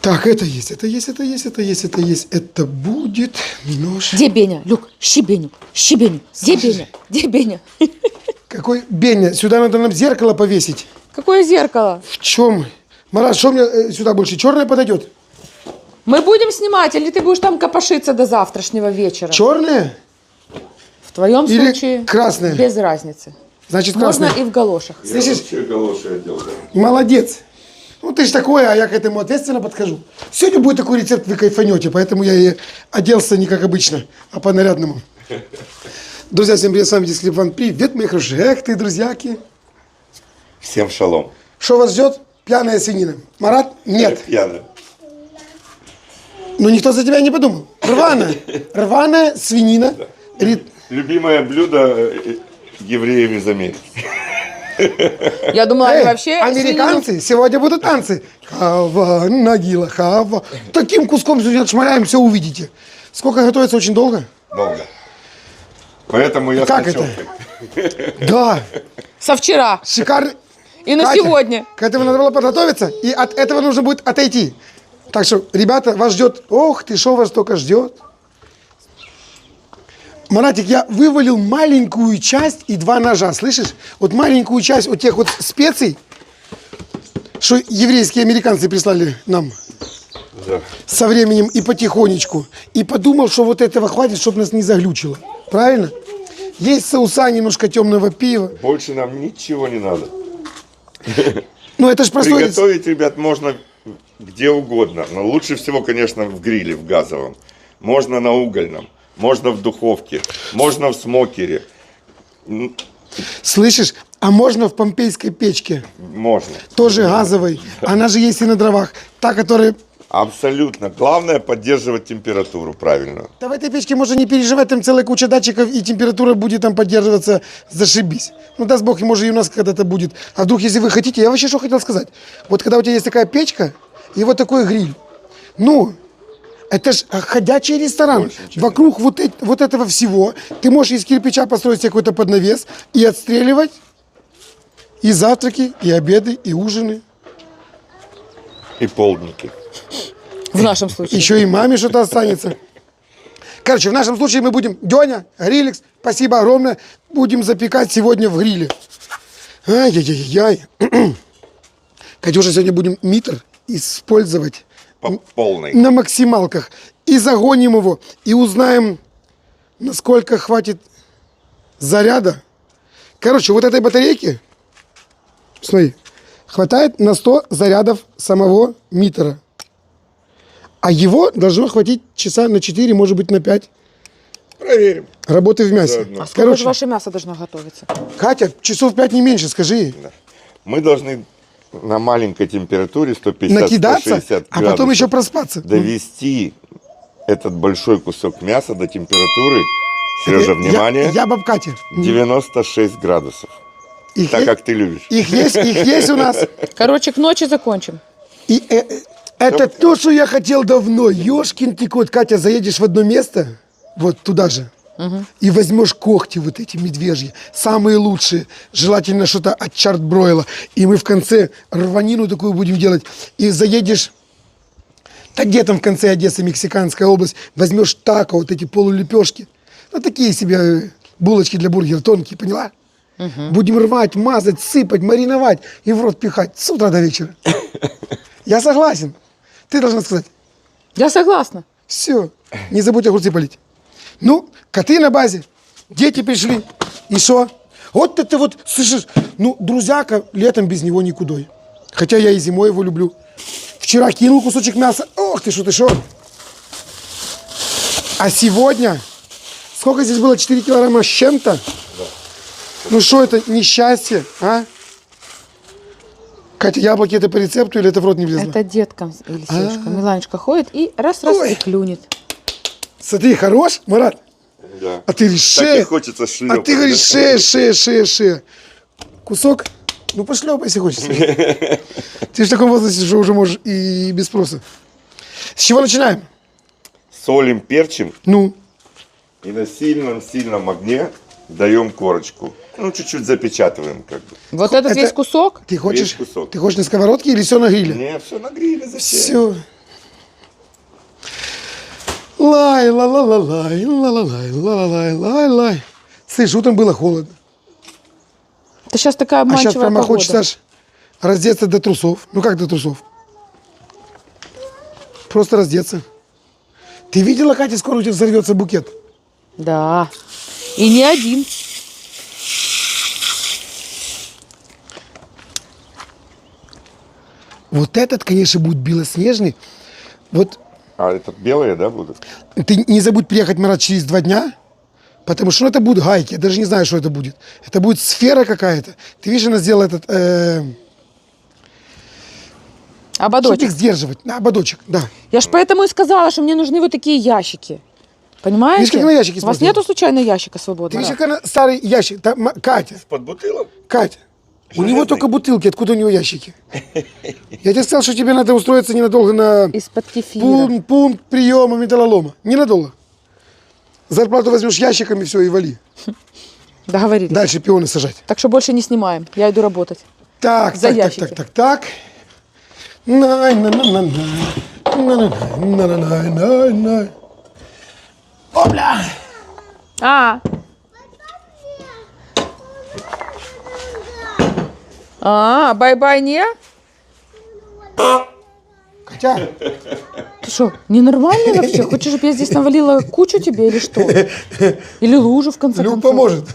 Так, это есть, это есть, это есть, это есть, это есть. Это будет нож. Где Беня? Люк, щебеню, щебеню. Где Беня? Где Беня? Какой Беня? Сюда надо нам зеркало повесить. Какое зеркало? В чем? Марат, что мне сюда больше? Черное подойдет? Мы будем снимать, или ты будешь там копошиться до завтрашнего вечера? Черное? В твоем Или случае красное? без разницы. Значит, Можно красное. и в галошах. Я Слышишь? вообще галоши одел, да. Молодец. Ну, ты ж такой, а я к этому ответственно подхожу. Сегодня будет такой рецепт, вы кайфанете, поэтому я и оделся не как обычно, а по-нарядному. Друзья, всем привет, с вами Дискрип Ван. Привет, мои хорошие. Эх ты, друзьяки. Всем шалом. Что вас ждет? Пьяная свинина. Марат? Нет. Пьяный. Ну, никто за тебя не подумал. Рваная. Рваная свинина. Любимое блюдо евреев из Америки. Я думала, они вообще... американцы, сегодня будут танцы. Хава, Нагила, хава. Таким куском сегодня отшмаляем, все увидите. Сколько готовится? Очень долго? Долго. Поэтому я Как с это? ночевкой. Да. Со вчера. Шикарно. И на Катя, сегодня. К этому надо было подготовиться, и от этого нужно будет отойти. Так что, ребята, вас ждет... Ох ты, что вас только ждет. Маратик, я вывалил маленькую часть и 2 ножа, слышишь? Вот маленькую часть вот тех вот специй, что еврейские американцы прислали нам Да. со временем и потихонечку. И подумал, что вот этого хватит, чтобы нас не заглючило. Правильно? Есть соуса, немножко темного пива. Больше нам ничего не надо. Ну, это же простой... Приготовить, ребят, можно где угодно. Но лучше всего, конечно, в гриле, в газовом. Можно на угольном. Можно в духовке. Можно в смокере. Слышишь? А можно в помпейской печке? Можно. Тоже газовой. Она же есть и на дровах. Та, которая... Абсолютно. Главное поддерживать температуру правильно. Да в этой печке можно не переживать, там целая куча датчиков, и температура будет там поддерживаться, зашибись. Ну, даст Бог, и может и у нас когда-то будет. А вдруг, если вы хотите, я вообще что хотел сказать. Вот когда у тебя есть такая печка, и вот такой гриль, ну, это ж ходячий ресторан. Вокруг вот этого всего ты можешь из кирпича построить себе какой-то поднавес и отстреливать и завтраки, и обеды, и ужины. И полдники. В нашем случае. Еще и маме что-то останется. Короче, в нашем случае мы будем, Деня, Гриликс, спасибо огромное, будем запекать сегодня в гриле. Ай-яй-яй-яй. Катюша, сегодня будем митр использовать По полной. на максималках. И загоним его, и узнаем, насколько хватит заряда. Короче, вот этой батарейки, смотри, хватает на 100 зарядов самого митера. А его должно хватить часа на 4, может быть, на 5 Проверим. работы в мясе. Заодно. А сколько же ваше мясо должно готовиться? Катя, часов 5 не меньше, скажи ей. Мы должны на маленькой температуре 150-160 Накидаться, градусов а потом еще проспаться. довести этот большой кусок мяса до температуры, Сережа, внимание, Я баб Катя. 96 градусов. Их Так, е- как ты любишь. Их есть у нас. Короче, к ночи закончим. И это то, что я хотел давно. Ёшкин ты кот. Катя, заедешь в одно место, вот туда же, и возьмешь когти вот эти медвежьи, самые лучшие, желательно что-то от чарт-бройла, и мы в конце рванину такую будем делать, и заедешь, да где там в конце Одессы, Мексиканская область, возьмешь тако, вот эти полулепешки, ну такие себе булочки для бургера, тонкие, поняла? Будем рвать, мазать, сыпать, мариновать и в рот пихать с утра до вечера. Я согласен. Ты должна сказать, Я согласна. все, не забудь огурцы полить. Ну, коты на базе, дети пришли, и что? Вот это вот, слышишь, ну, друзьяка, летом без него никудой. Хотя я и зимой его люблю. Вчера кинул кусочек мяса, ох ты что. А сегодня, сколько здесь было, 4 килограмма с чем-то? Ну что это, несчастье, а? Катя, яблоки это по рецепту или это в рот не влезло? Это деткам или Сережка. Миланочка ходит и раз-раз Ой. и клюнет. Смотри, хорош, Марат? Да. А ты говоришь, Так и шея. хочется А шлепать. ты говоришь, шея. Кусок? Ну, пошлепай, если хочешь. Ты же в таком возрасте, что уже можешь и без спроса. С чего начинаем? Солим, перчим Ну, и на сильном огне даем корочку. Ну, чуть-чуть запечатываем, как бы. Вот этот это- весь кусок? ты хочешь Весь кусок. на сковородке или все на гриле? Не, все на гриле, зачем? Все. Лай, ла-ла-ла-лай, ла-ла-лай, ла-ла-лай, лай-лай. Слышь, утром было холодно. Это сейчас такая А сейчас обманчивая прямо погода. хочется аж раздеться до трусов. Ну как до трусов? Просто раздеться. Ты видела, Катя, скоро у тебя взорвется букет? Да. И не один. Вот этот, конечно, будет белоснежный. Вот А это белые, да, будут? ты не забудь приехать, Марат, через 2 дня, потому что это будут гайки. Я даже не знаю, что это будет. Это будет сфера какая-то. Ты видишь, она сделала этот... чтобы Ободочек. их сдерживать. Да, ободочек, да. Я ж поэтому и сказала, что мне нужны вот такие ящики. Понимаете? Видишь, как на ящике У вас смотрю? нету случайно ящика Ты свободного? видишь, как она старый ящик. Там, Катя, Под бутылом? Катя, у него Железный? только бутылки. Откуда у него ящики? Я тебе сказал, что тебе надо устроиться ненадолго на Из-под кефира. пункт приема металлолома. Ненадолго. Зарплату возьмешь ящиками, все, и вали. Договорились. Дальше пионы сажать. Так что больше не снимаем. Я иду работать. Так, За так, ящики. так, так, так, так. Най-на-на-на-най. На-на-най-на-най-най. Опля! Бай-бай не? Катя, Ты что, ненормальный вообще? Хочешь, чтобы я здесь навалила кучу тебе или что? Или лужу, в конце Люк концов? поможет.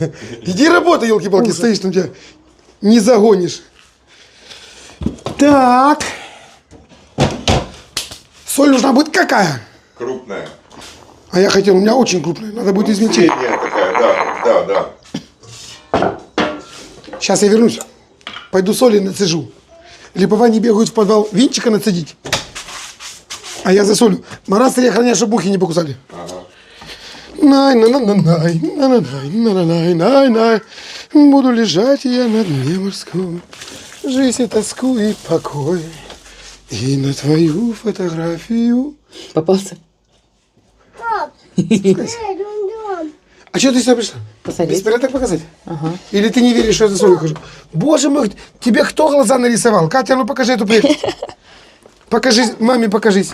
Иди работай, елки-палки, стоишь там тебя. Не загонишь. Так. Соль нужна будет какая? Крупная. А я хотел, у меня очень крупная. Надо будет измельчить. Средняя такая, да. Сейчас я вернусь. Пойду соли нацежу. Липовая не бегают в подвал винчика нацедить. А я за солью. Марат, я охраняю, чтобы мухи не покусали. Най-на-на-на-най, на-на-най, на-на-най, най. Буду лежать я на дне морском. Жизнь и тоску и покой. И на твою фотографию. Попался. А что ты сюда пришла? Посадить. Беспорядок показать? Или ты не веришь, что я за солью хожу? Боже мой, тебе кто глаза нарисовал? Катя, ну покажи эту прелесть. Покажи, маме покажись.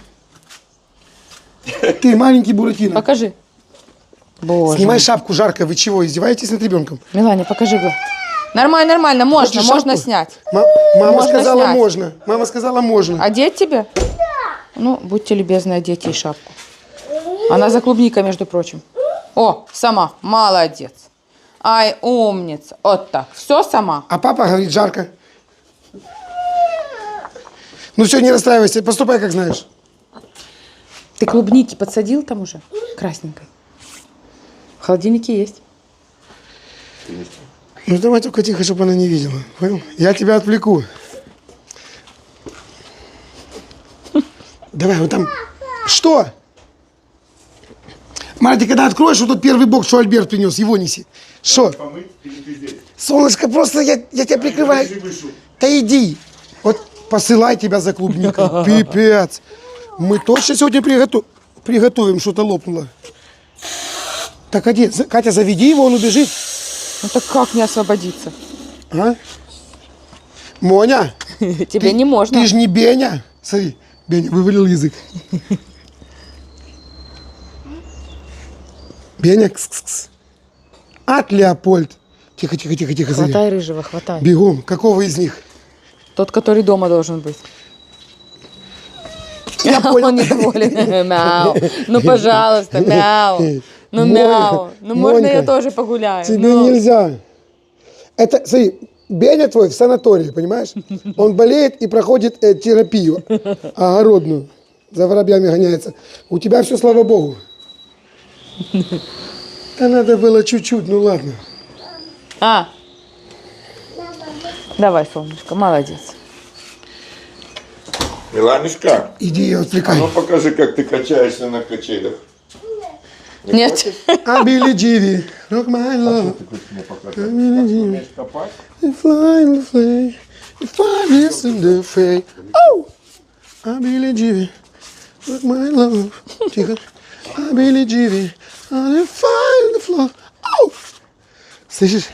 Ты маленький Буратино. Покажи. Боже. Снимай шапку, жарко. Вы чего, издеваетесь над ребенком? Миланя, покажи глаз. Нормально, нормально. Можно, Хочешь можно шапку? снять. Мама Можно сказала, снять. можно. Мама сказала, можно. Одеть тебе? Ну, будьте любезны, одеть ей шапку. Она за клубникой, между прочим. О, сама. Молодец. Ай, умница. Вот так. Все сама. А папа говорит, жарко. Ну все, не расстраивайся, поступай, как знаешь. Ты клубники подсадил там уже? Красненькой. В холодильнике есть. Ну давай только тихо, чтобы она не видела. Понял? Я тебя отвлеку. Давай, вот там. Что? Марти, когда откроешь, вот тот первый бокс, что Альберт принес, его неси. Что? Солнышко, просто я тебя прикрываю. Да иди. Вот посылай тебя за клубникой. Пипец. Мы точно сегодня приготовим, что-то лопнуло. Так, иди, Катя, заведи его, он убежит. Ну так как не освободиться? А? Моня, Тебе не можно. ты же не Беня. Смотри, Беня вывалил язык. Беня, кс-кс-кс. От Леопольд. Тихо, тихо, тихо, тихо, смотри. Хватай рыжего, хватай. Бегом. Какого из них? Тот, который дома должен быть. Я понял. Он недоволен. Мяу. Ну, пожалуйста, мяу. Ну, Монька, мяу. Ну, можно я Монька, тоже погуляю? Тебе Ну. нельзя. Это, смотри, Беня твой в санатории, понимаешь? Он болеет и проходит терапию огородную. За воробьями гоняется. У тебя все, слава богу. Да надо было чуть-чуть, ну ладно. Давай, солнышко, молодец. Миланушка, Иди, я а отвлекай. ну покажи, как ты качаешься на качелях. Нет. I Billy Jeevy, rock my love. Ты хочешь мне показать? Как ты умеешь копать? You fly in the flame, you fly this in the fray. Oh! I Billy Jeevy, rock my love. Тихо. I Billy Jeevy, on the fire in the floor. Oh! Слышишь?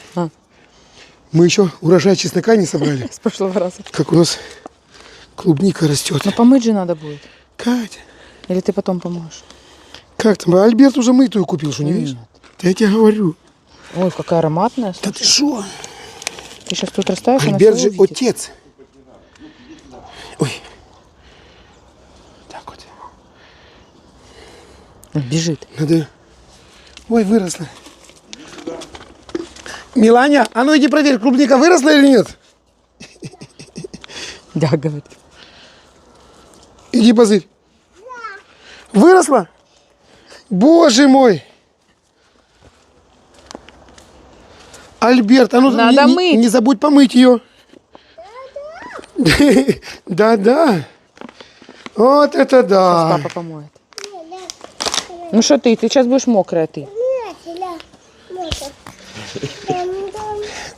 Мы еще урожай чеснока не собрали. С прошлого раза. Как у нас клубника растет. Но помыть же надо будет. Катя, Или ты потом поможешь? Как там? Альберт уже мытую купил, что не видишь? Да я тебе говорю. Ой, какая ароматная. Да ты что? Ты сейчас тут расставишь, она Альберт всё же увидит. отец. Ой. Так вот. Бежит. Надо... Ой, выросла. Миланя, а ну иди проверь, клубника выросла или нет? Да, говорит. Иди позырь. Выросла? Боже мой. Альберт, а ну Надо мыть. не забудь помыть ее. Да-да. Вот это да. Папа помоет. Ну что ты сейчас будешь мокрая ты.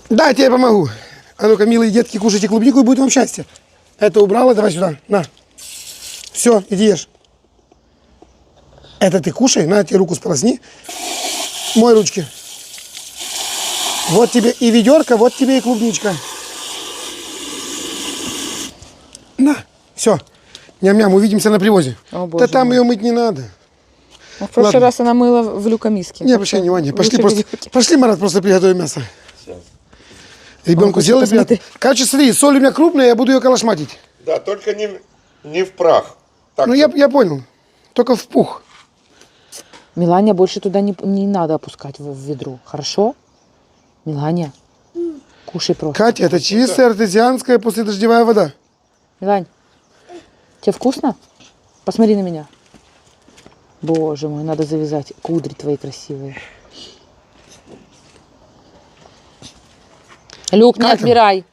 Да, я тебе помогу. А ну-ка, милые детки, кушайте клубнику и будет вам счастье. Это убрала, давай сюда, на. Все, иди ешь. Это ты кушай, на, тебе руку сполосни. Мой ручки. Вот тебе и ведерко, вот тебе и клубничка. На, все. Ням-ням, увидимся на привозе. О, боже Да там мой. ее мыть не надо. Ну, в прошлый Ладно. раз она мыла в люкомиске. Не обращай внимания. Пошли, просто, пошли, Марат, просто приготовим мясо. Ребенку О, сделали посмотри. приятно. Короче, смотри, соль у меня крупная, я буду ее калашматить. Да, только не в прах. Так, Ну, я понял. Только в пух. Миланя, больше туда не надо опускать в ведро. Хорошо? Миланя, кушай просто. Катя, это чистая артезианская последождевая вода. Милань, тебе вкусно? Посмотри на меня. Боже мой, надо завязать кудри твои красивые. Люк, не Как там? отбирай.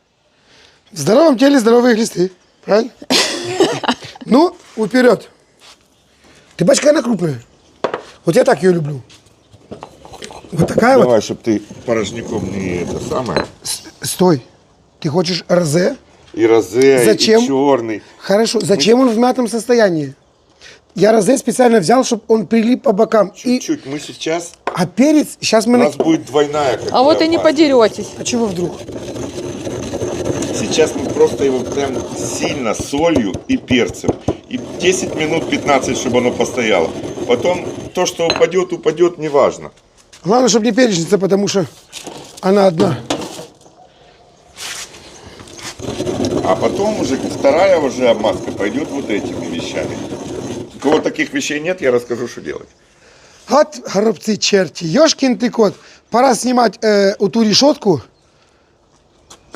В здоровом теле здоровые глисты. Правильно? Ну, вперед. Ты бачка, она крупная. Вот я так ее люблю. Вот такая вот. давай, чтобы ты порожняком не это самое. Стой. Ты хочешь розе? И розе, Зачем? и черный. Хорошо. Зачем он в мятом состоянии? Я розе специально взял, чтобы он прилип по бокам. И... Чуть-чуть. Мы сейчас... А перец, сейчас У мы... нас будет двойная. А вот и не подеретесь. А чего вдруг? Сейчас мы просто его прям сильно солью и перцем. И 10 минут 15, чтобы оно постояло. Потом то, что упадет, неважно. Главное, чтобы не перечница, потому что она одна. А потом уже вторая уже обмазка пойдет вот этими вещами. У кого таких вещей нет, я расскажу, что делать. Вот горобцы черти. Ёшкин ты кот. Пора снимать ту решетку.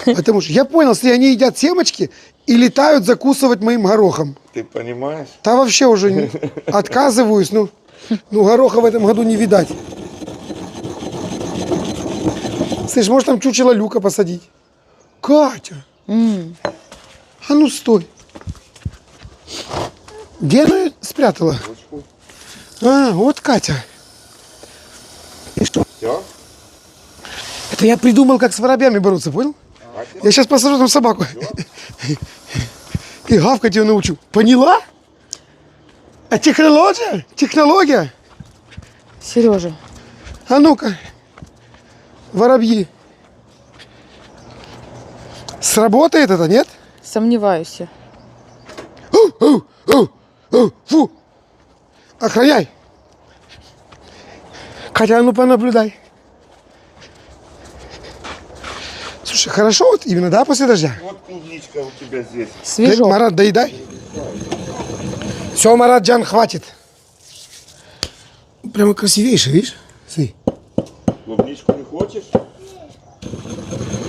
Потому что я понял, что они едят семечки и летают закусывать моим горохом. Ты понимаешь? Да вообще уже отказываюсь. Ну, гороха в этом году не видать. Слышь, может там чучело Люка посадить? Катя! А ну стой. Где она её спрятала? А, вот Катя. И что? Все? Это я придумал, как с воробьями бороться, понял? Я сейчас посажу там собаку. И гавкать ее научу. Поняла? А технология? Технология? Сережа, А ну-ка. Воробьи. Сработает это, нет? сомневаюсь. Фу! Охраняй! Катя, а ну понаблюдай. Слушай, хорошо вот именно, да, после дождя? Вот клубничка у тебя здесь. Свежо. Марат, доедай. Все, Марат Джан, хватит. Прямо красивейший, видишь? Смотри. Клубничку не хочешь?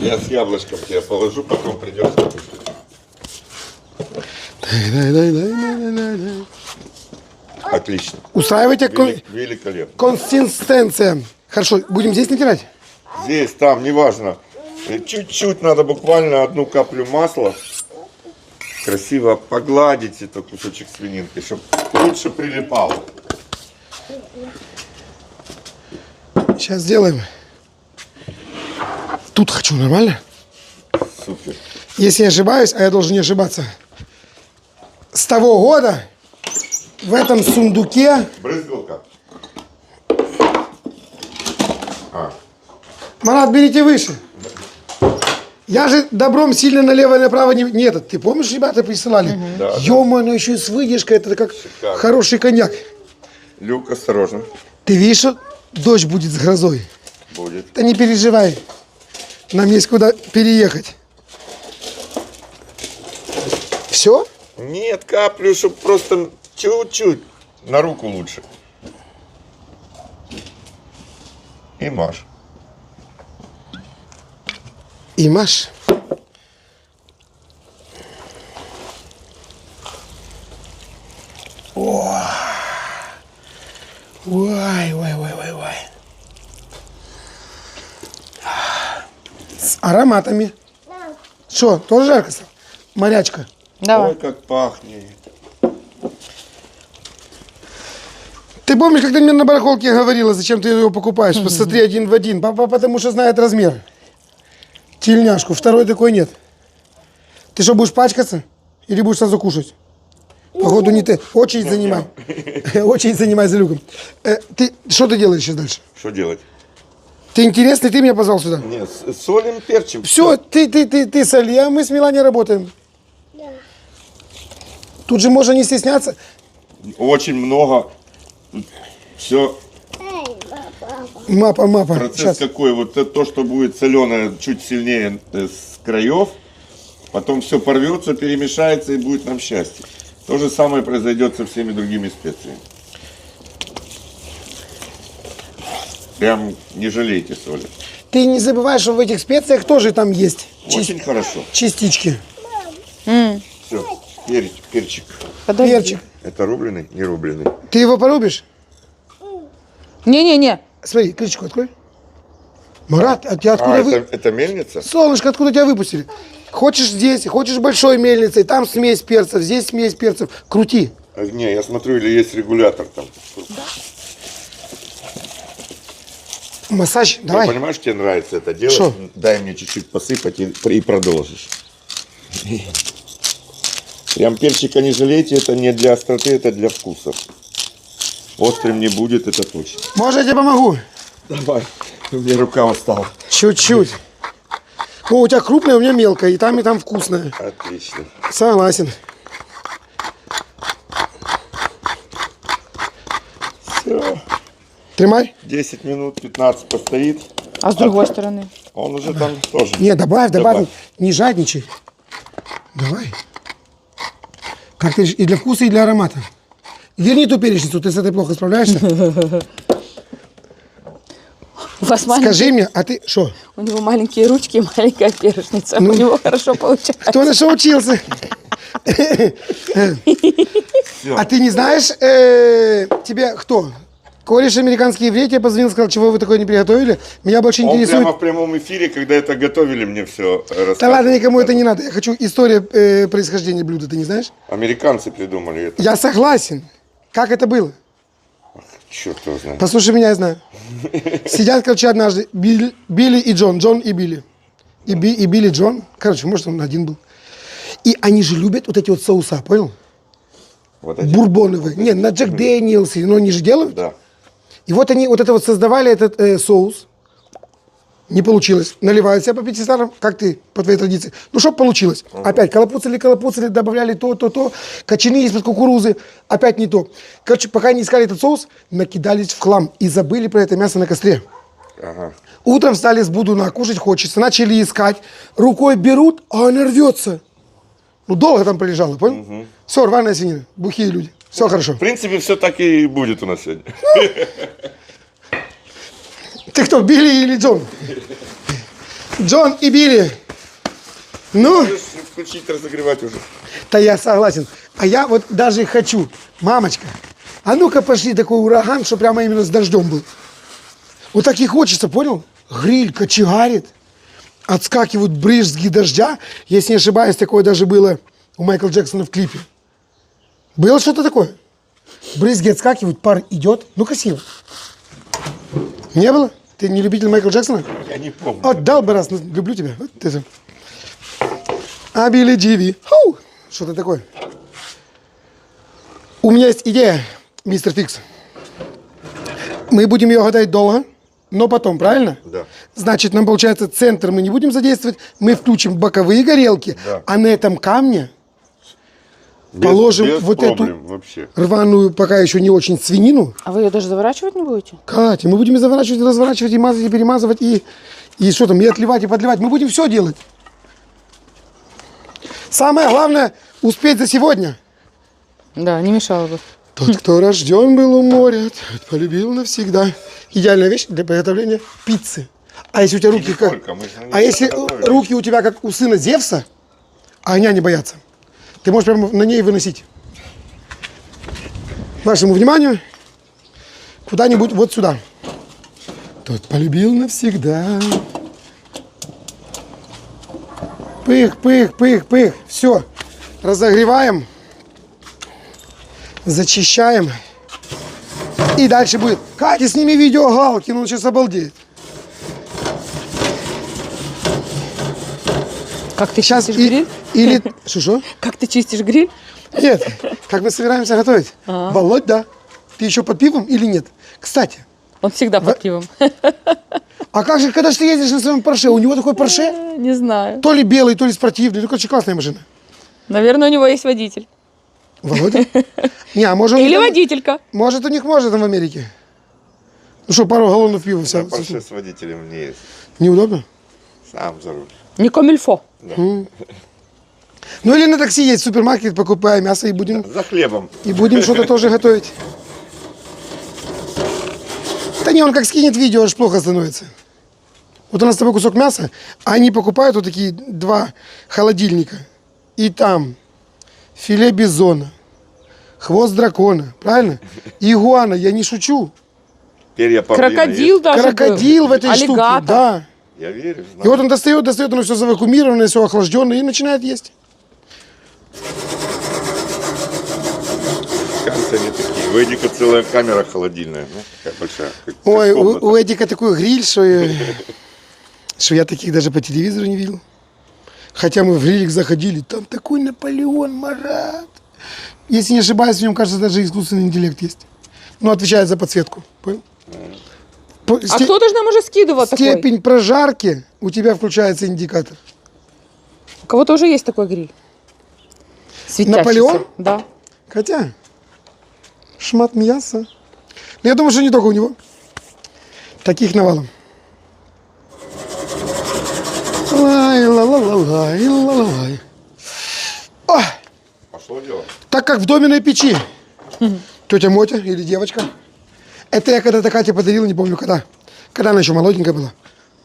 Я с яблочком тебе положу, потом придется. Дай. Отлично. Устраивайте Великолепно. консистенция. Хорошо, будем здесь натирать? Здесь, там, неважно. Чуть-чуть надо, буквально одну каплю масла. Красиво погладить этот кусочек свининки, чтобы лучше прилипало. Сейчас сделаем. Тут хочу, нормально? Супер. Если я ошибаюсь, а я должен не ошибаться. С того года в этом сундуке... Брызгалка. Марат, берите выше. Я же добром сильно налево и направо не этот. Ты помнишь, ребята присылали? Да, Ё-моё, еще и с выдержкой, это как Шикарно. хороший коньяк. Люк, осторожно. Ты видишь, что дождь будет с грозой? Будет. Да не переживай. Нам есть куда переехать. Все? Нет, каплю, чтобы просто чуть-чуть. На руку лучше. И маш. И маш. О! Ой, ой, ой, ой, ой. С ароматами. Что, тоже жарко стало? Морячка. Давай. Ой, как пахнет. Ты помнишь, как ты мне на барахолке говорила, зачем ты его покупаешь? Посмотри один в один. Папа потому что знает размер. Тельняшку. Второй такой нет. Ты что, будешь пачкаться? Или будешь сразу кушать? Походу не ты. Очередь занимай. Очередь занимай за люком. Что ты делаешь сейчас дальше? Что делать? Ты интересный, ты меня позвал сюда. Нет, солим, перчим. Все, ты соли, а мы с Миланей работаем. Тут же можно не стесняться. Очень много. Все, Мапа. процесс Сейчас. какой. Вот то, что будет соленое чуть сильнее с краев. Потом все порвется, перемешается и будет нам счастье. То же самое произойдет со всеми другими специями. Прям не жалейте соли. Ты не забывай, что в этих специях тоже там есть Очень хорошо. частички. Все, перчик. Подожди. Перчик. Это рубленый, не рубленый. Ты его порубишь? Не-не-не. Смотри, крышечку открой. Марат, а тебя откуда вы... это мельница? Солнышко, откуда тебя выпустили? Хочешь здесь, хочешь большой мельницей, там смесь перцев, здесь смесь перцев. Крути. Не, я смотрю, или есть регулятор там. Массаж, Ты давай. понимаешь, тебе нравится это делать? Шо? Дай мне чуть-чуть посыпать и продолжишь. Прям перчика не жалейте, это не для остроты, это для вкуса. Острым не будет, это точно. Может, я тебе помогу? Давай, у меня рука устала. Чуть-чуть. Ну, у тебя крупная, у меня мелкая, и там вкусная. Отлично. Согласен. Все. Тримай. 10 минут, 15 постоит. А с другой стороны? Он уже там тоже. Не, добавь. Не жадничай. Давай. Как ты, и для вкуса, и для аромата. Верни ту перечницу, ты с этой плохо справляешься? У вас маленькие... Скажи мне, а ты что? У него маленькие ручки и маленькая перышница. У него хорошо получается. Кто на что учился? А ты не знаешь, тебе кто? Кореш американский еврей тебе позвонил, сказал, чего вы такое не приготовили? Меня больше Он интересует... прямо в прямом эфире, когда это готовили, мне все рассказывали. Да ладно, никому это не надо. Я хочу историю происхождения блюда, ты не знаешь? Американцы придумали это. Я согласен. Как это было? Черт его знает. Послушай меня, я знаю. Сидят, короче, однажды Билли и Джон, Джон и Билли. И Билли Джон, короче, может, он один был. И они же любят вот эти вот соуса, понял? Вот эти? Бурбоновые. Нет, на Джек Дэниелс, но они же делают. Да. И вот они вот это вот создавали этот соус. Не получилось. Наливают себя по 500, как ты, по твоей традиции. Ну, чтоб получилось. Опять колопуцали, добавляли то. Кочаны из-под кукурузы. Опять не то. Короче, пока они искали этот соус, накидались в хлам. И забыли про это мясо на костре. Ага. Утром встали с будуна, кушать хочется. Начали искать. Рукой берут, а она рвется. Ну, долго там пролежала, понял? Все, рваная свинина. Бухие люди. Все хорошо. В принципе, все так и будет у нас сегодня. Ты кто, Билли или Джон? Джон и Билли. Ну, Можешь включить, разогревать уже. да я согласен. А я вот даже хочу, мамочка, а ну-ка пошли такой ураган, что прямо именно с дождем был. Вот так и хочется, понял? Гриль кочегарит, отскакивают брызги дождя. Если не ошибаюсь, такое даже было у Майкла Джексона в клипе. Было что-то такое? Брызги отскакивают, пар идет. Ну, красиво. Не было? Ты не любитель Майкла Джексона? Я не помню. Отдал бы раз, люблю тебя. Вот ты же. А Билли Дживи. Хоу! Что-то такое. У меня есть идея, мистер Фикс. Мы будем ее гадать долго, но потом, правильно? Да. Значит, нам получается, центр мы не будем задействовать, мы включим боковые горелки, Да. а на этом камне положим без вот проблем эту вообще. рваную, пока еще не очень свинину. А вы ее даже заворачивать не будете? Катя, мы будем и заворачивать, и разворачивать, и мазать, и перемазывать, и что там, и отливать, и подливать. Мы будем все делать. Самое главное успеть за сегодня. Да, не мешало бы. Тот, кто рожден был у моря, тот полюбил навсегда. Идеальная вещь для приготовления пиццы. А если у тебя руки как... только, мы же на А них если готовили. руки у тебя как у сына Зевса, а огня не боятся, ты можешь прямо на ней выносить. Вашему вниманию, куда-нибудь вот сюда. Тот полюбил навсегда. Пых, пых, пых, пых. Все. Разогреваем. Зачищаем. И дальше будет. Катя, сними видео Галкин, он сейчас обалдеет. Как ты Сейчас чистишь гриль? или... Что? Как ты чистишь гриль? Нет. Как мы собираемся готовить? Володь, да. Ты еще под пивом или нет? Кстати, Он всегда под пивом. а как же, когда же ты ездишь на своем Порше? У него такой Порше? Не знаю. То ли белый, то ли спортивный. Ну, короче, классная машина. Наверное, у него есть водитель. Володя? Не, а может... у Или них там- водителька. Может, у них можно там в Америке. Ну что, пару галлонов пива. На Порше с водителем не есть. Неудобно? Сам за руль. Не комильфо. Ну или на такси есть в супермаркет, покупаем мясо и будем За хлебом. что-то тоже готовить. Да не, он как скинет видео, аж плохо становится. Вот у нас с тобой кусок мяса, а они покупают вот такие 2 холодильника. И там филе бизона, хвост дракона, правильно? И игуана, я не шучу. Перья павлина Крокодил есть? даже Крокодил был. в этой штуке, Аллигатор. да. Я верю, И знаю. вот он достает, оно все завакуумированное, все охлажденное и начинает есть. Кажется, они такие. У Эдика целая камера холодильная. Ну, такая большая. Как Ой, комната. у Эдика такой гриль, что я таких даже по телевизору не видел. Хотя мы в грилик заходили, там такой Наполеон, Марат. Если не ошибаюсь, в нем, кажется, даже искусственный интеллект есть. Ну, отвечает за подсветку. Понял? А кто-то же нам уже скидывал такой. Степень прожарки, у тебя включается индикатор. У кого-то уже есть такой гриль. Светящийся. Наполеон? Да. Хотя, шмат мяса. Но я думаю, что не только у него. Таких навалом. Лай, ла-ла-ла-лай, ла-ла-лай. О, Пошло дело. так как в доменной печи. Тетя Мотя или девочка. Это я когда-то Кате подарил, не помню когда. Когда она еще молоденькая была.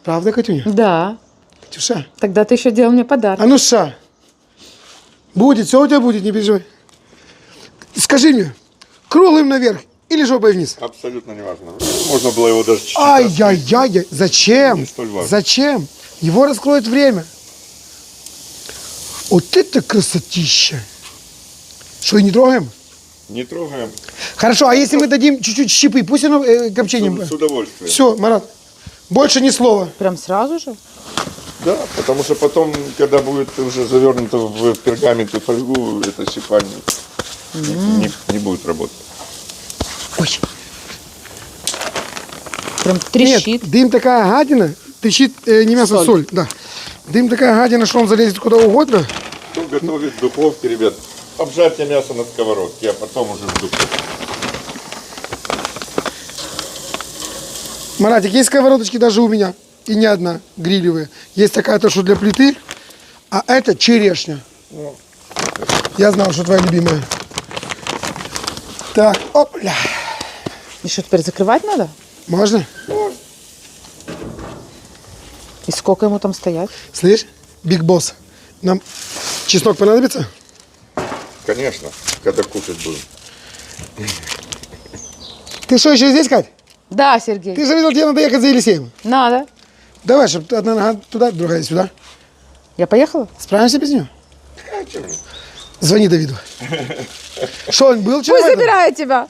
Правда, Катюня? Да. Катюша. Тогда ты еще делал мне подарок. А ну ша. Будет, все у тебя будет, не переживай. Скажи мне, круглым наверх или жопой вниз? Абсолютно неважно. Можно было его даже чуть-чуть. Ай-яй-яй, зачем? Не столь важно. Зачем? Его раскроет время. Вот это красотища. Что, и не трогаем? Не трогаем. Хорошо, а если мы дадим чуть-чуть щипы, пусть оно копчением... С удовольствием. Все, Марат, больше ни слова. Прям сразу же? Да, потому что потом, когда будет уже завернуто в пергамент и фольгу, это щипание не будет работать. Ой, Прям нет, трещит. дым такая гадина, трещит не мясо, Соль. соль, да. Дым такая гадина, что он залезет куда угодно. Кто готовит в духовке, ребят, обжарьте мясо на сковородке, а потом уже в духовке. Маратик, есть сковородочки даже у меня, и не одна, грилевые. Есть такая-то, что для плиты, а это черешня. Я знал, что твоя любимая. Так, опля. И что, теперь закрывать надо? Можно? И сколько ему там стоять? Слышь, Биг Босс, нам чеснок понадобится? Конечно, когда кушать будем. Ты что, еще здесь, Кать? Да, Сергей. Ты же видел, тебе надо ехать за Елисеем. Надо. Давай, чтобы одна нога туда, другая сюда. Я поехала? Справимся без нее? А, чё мне? Звони Давиду. Что, он был вчера? Пусть в этом? забирает тебя.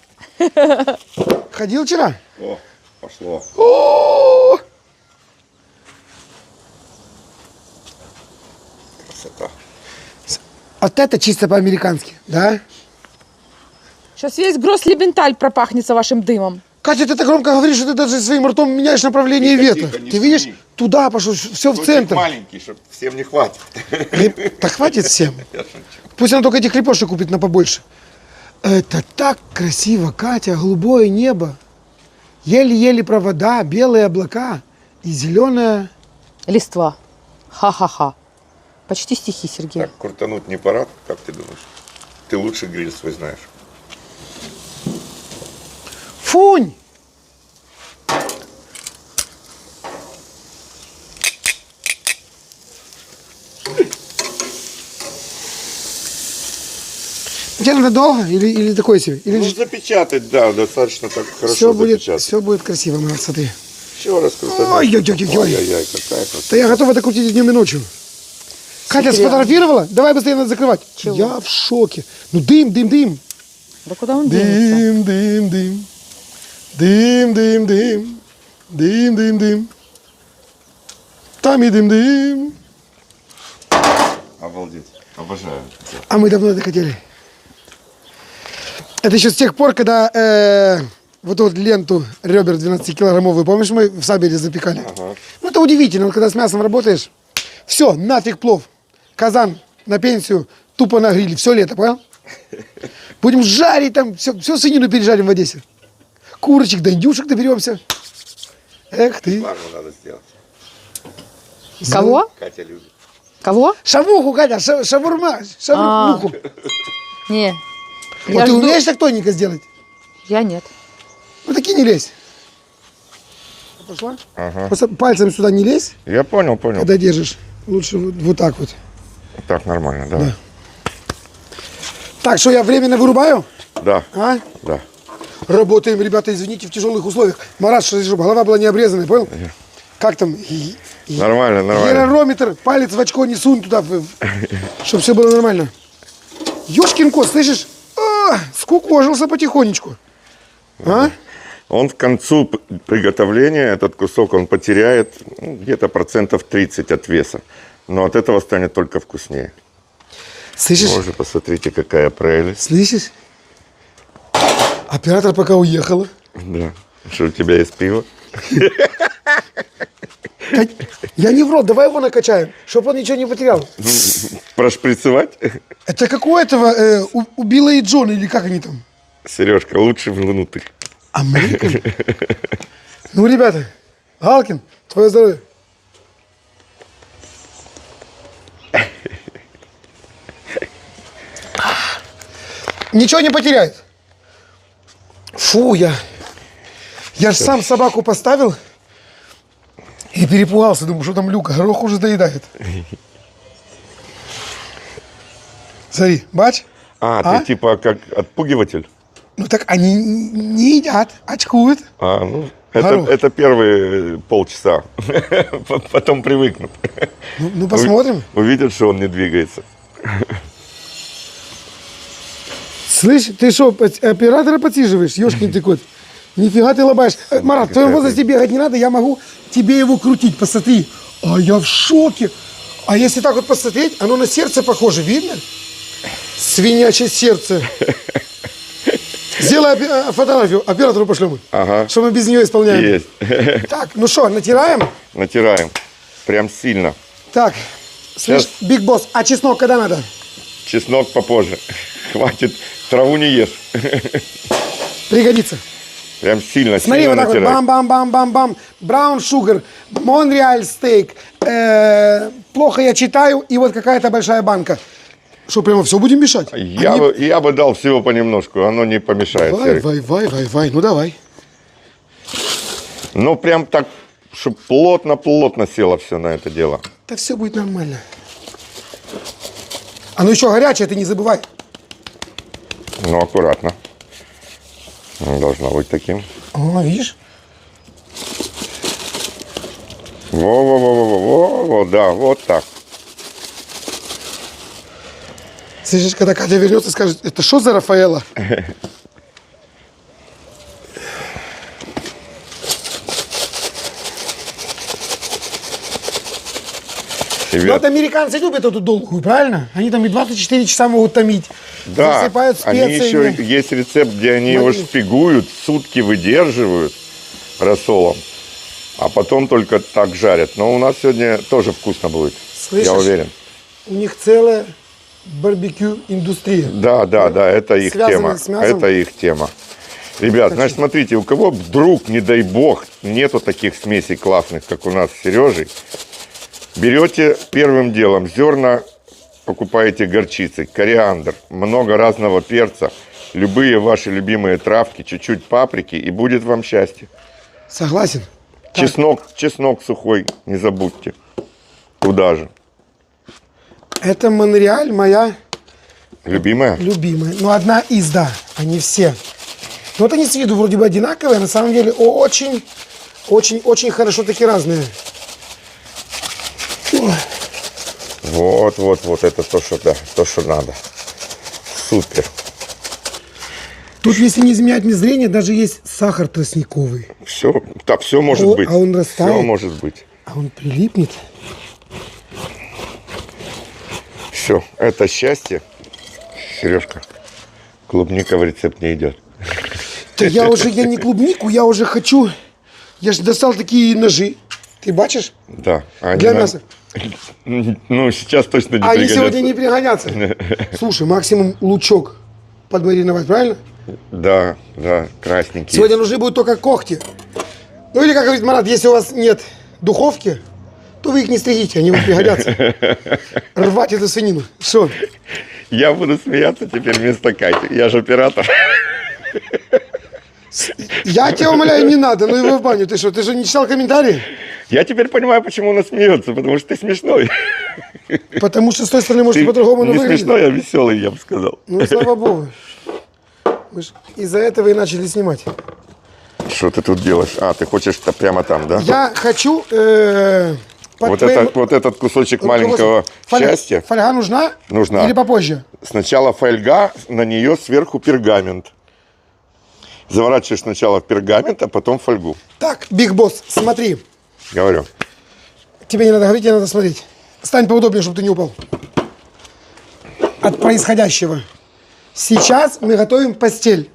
Ходил вчера? О, пошло. О! Красота. Вот это чисто по-американски, да? Сейчас весь Гросслибенталь пропахнется вашим дымом. Катя, ты так громко говоришь, что ты даже своим ртом меняешь направление Тихо, ветра. тихо, не Ты видишь? шуми. Туда пошел, все в Кусочек центр. маленький, чтобы всем не хватит. Да хватит всем. Я шучу. Пусть она только этих крепошек купит на побольше. Это так красиво, Катя, голубое небо. Еле-еле провода, белые облака и зеленая... Листва. Ха-ха-ха. Почти стихи, Сергей. Так, крутануть не пора, как ты думаешь? Ты лучше гриль свой знаешь. Фунь! Тебе надо долго или такое себе? Или Ну, запечатать, да, достаточно так хорошо запечатать. все будет красиво, Марат, смотри. Еще раз крутануть. Ой-ой-ой-ой. Ой-ой-ой, какая красота. Да я готов это крутить днем и ночью. Катя, Секрет. сфотографировала? Давай быстрее, надо закрывать. Чего? Я в шоке. Ну дым, дым, дым. Да куда он денется? Дым, дым, дым. Дым, дым, дым. Дым, дым, дым. Там и дым, дым. Обалдеть. Обожаю. А мы давно это хотели. Это еще с тех пор, когда вот эту вот ленту ребер 12-килограммовую, помнишь, мы в Сабере запекали? Ага. Ну это удивительно, вот когда с мясом работаешь, все, нафиг плов, казан на пенсию, тупо на гриле, все лето, понял? Будем жарить там, все свинину пережарим в Одессе. Курочек, да индюшек доберемся. Эх ты. Пару надо сделать. Кого? Катя любит. Кого? Шавуху, Катя, шавурма, шавурмуху. Не. Вот Я ты жду- умеешь так тоненько сделать? Я нет. Ну таки не лезь. Пошла? Ага. Просто пальцем сюда не лезь, Я понял, понял. когда держишь. Лучше вот так вот. Так, нормально, давай. Так, что я временно вырубаю? Да. А? Да. Работаем, ребята, извините, в тяжелых условиях. Марат, что чтобы голова была не обрезанная, понял? Как там? Нормально, нормально. Герометр, палец в очко не сунь туда, чтобы все было нормально. Ёшкин кот, слышишь? Скукожился потихонечку. А? Он к концу приготовления, этот кусок, он потеряет где-то процентов 30 от веса. Но от этого станет только вкуснее. Слышишь? Боже, посмотрите, какая прелесть. Слышишь? Оператор пока уехала. Да. Что, у тебя есть пиво? Я не в рот, давай его накачаем, чтобы он ничего не потерял. Прошприцевать? Это какого этого у Билла и Джона, или как они там? Сережка, лучше внутрь. Американ? Ну, ребята, Галкин, твое здоровье. Ничего не потеряет. Фу, я же сам собаку поставил и перепугался. Думаю, что там Люка, горох уже доедает. Смотри, бач? Ты типа как отпугиватель? Ну так они не едят, очкуют. Это, это первые полчаса. Потом привыкнут. Ну посмотрим. Увидят, что он не двигается. Слышь, ты что, оператора подсиживаешь? Ёшкин ты кот. Нифига ты лобаешь. Марат, в твоем возрасте бегать не надо, я могу тебе его крутить, посмотри. А я в шоке. А если так вот посмотреть, оно на сердце похоже, видно? Свинячье сердце. Сделай фотографию, оператору пошлем. Ага. Что мы без нее исполняем. Есть. Так, ну что, натираем? Натираем. Прям сильно. Так, слышь, Биг Босс, а чеснок когда надо? Чеснок попозже. Хватит, траву не ешь. Пригодится. Прям сильно, Смотри, сильно вот так вот, натирай. бам-бам-бам-бам-бам. Браун шугар, Монреаль стейк. Плохо я читаю, и вот какая-то большая банка. Что, прямо все будем мешать? Я бы дал всего понемножку, оно не помешает. Вай, ну давай. Ну, прям так, чтобы плотно-плотно село все на это дело. Да все будет нормально. Оно еще горячее, ты не забывай. Ну, аккуратно. Должно быть таким. О, видишь? Во, да, вот так. Слышишь, когда Катя вернется, скажет, это что за Рафаэла? Ну, вот американцы любят эту долгую, правильно? Они там и 24 часа могут томить. Да, засыпают они еще специями. есть рецепт, где они его Маринуют. шпигуют, сутки выдерживают рассолом, а потом только так жарят. Но у нас сегодня тоже вкусно будет, Слышишь? я уверен. У них целая барбекю-индустрия. Да, это их Связано тема. с мясом. Это их тема. Ребят, значит, смотрите, у кого вдруг, не дай бог, нету таких смесей классных, как у нас с Сережей, берете первым делом зерна, покупаете горчицы, кориандр, много разного перца, любые ваши любимые травки, чуть-чуть паприки, и будет вам счастье. Согласен? Чеснок сухой, не забудьте. Туда же. Это Монреаль моя Любимая? любимая. Ну, одна из, да, они все. Ну, вот они с виду вроде бы одинаковые, а на самом деле очень хорошо такие разные. Вот, это то, что да, то, что надо. Супер. Тут, если не изменять мне зрение, даже есть сахар тростниковый. Все, да, все может О, быть. а он растает? Все может быть. А он прилипнет. Все, это счастье. Сережка, клубника в рецепт не идет. Да я не клубнику, я уже хочу. Я же достал такие ножи. Ты бачишь? Да. Они Для мяса. Ну, сейчас точно не Они пригодятся. сегодня не пригодятся. Слушай, максимум лучок подмариновать, правильно? Да, красненький. Сегодня нужны будут только когти. Ну или, как говорит Марат, если у вас нет духовки, то вы их не стригите, они вам пригодятся. Рвать эту свинину. Что? Я буду смеяться теперь вместо Кати. Я же оператор. Я тебя умоляю, не надо, ну его в баню. Ты что, не читал комментарии? Я теперь понимаю, почему она смеется, потому что ты смешной. Потому что с той стороны, может, Ты по-другому не выглядит. смешной, а веселый, я бы сказал. Ну, слава богу. Мы ж из-за этого и начали снимать. Что ты тут делаешь? А, ты хочешь это прямо там, да? Я хочу... Вот этот кусочек маленького счастья. Фольга нужна? Нужна. Или попозже? Сначала фольга, на нее сверху пергамент. Заворачиваешь сначала в пергамент, а потом в фольгу. Так, Биг Босс, смотри. Говорю. Тебе не надо говорить, тебе надо смотреть. Стань поудобнее, чтобы ты не упал. От происходящего. Сейчас мы готовим постель,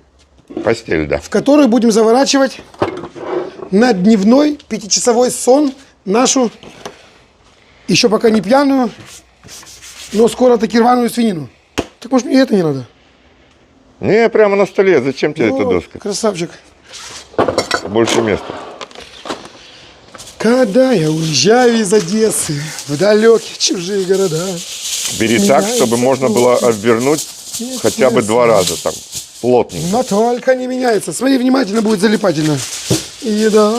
Постель, да. в которую будем заворачивать на дневной 5-часовой сон нашу, еще пока не пьяную, но скоро таки рваную свинину. Так может мне это не надо? Не, прямо на столе. Зачем тебе эта О, доска? красавчик. Больше места. Когда я уезжаю из Одессы в далекие чужие города. Бери так, чтобы можно было обвернуть хотя бы 2 раза там. Плотненько. Но только не меняется. Смотри, внимательно, будет залипательно. Еда.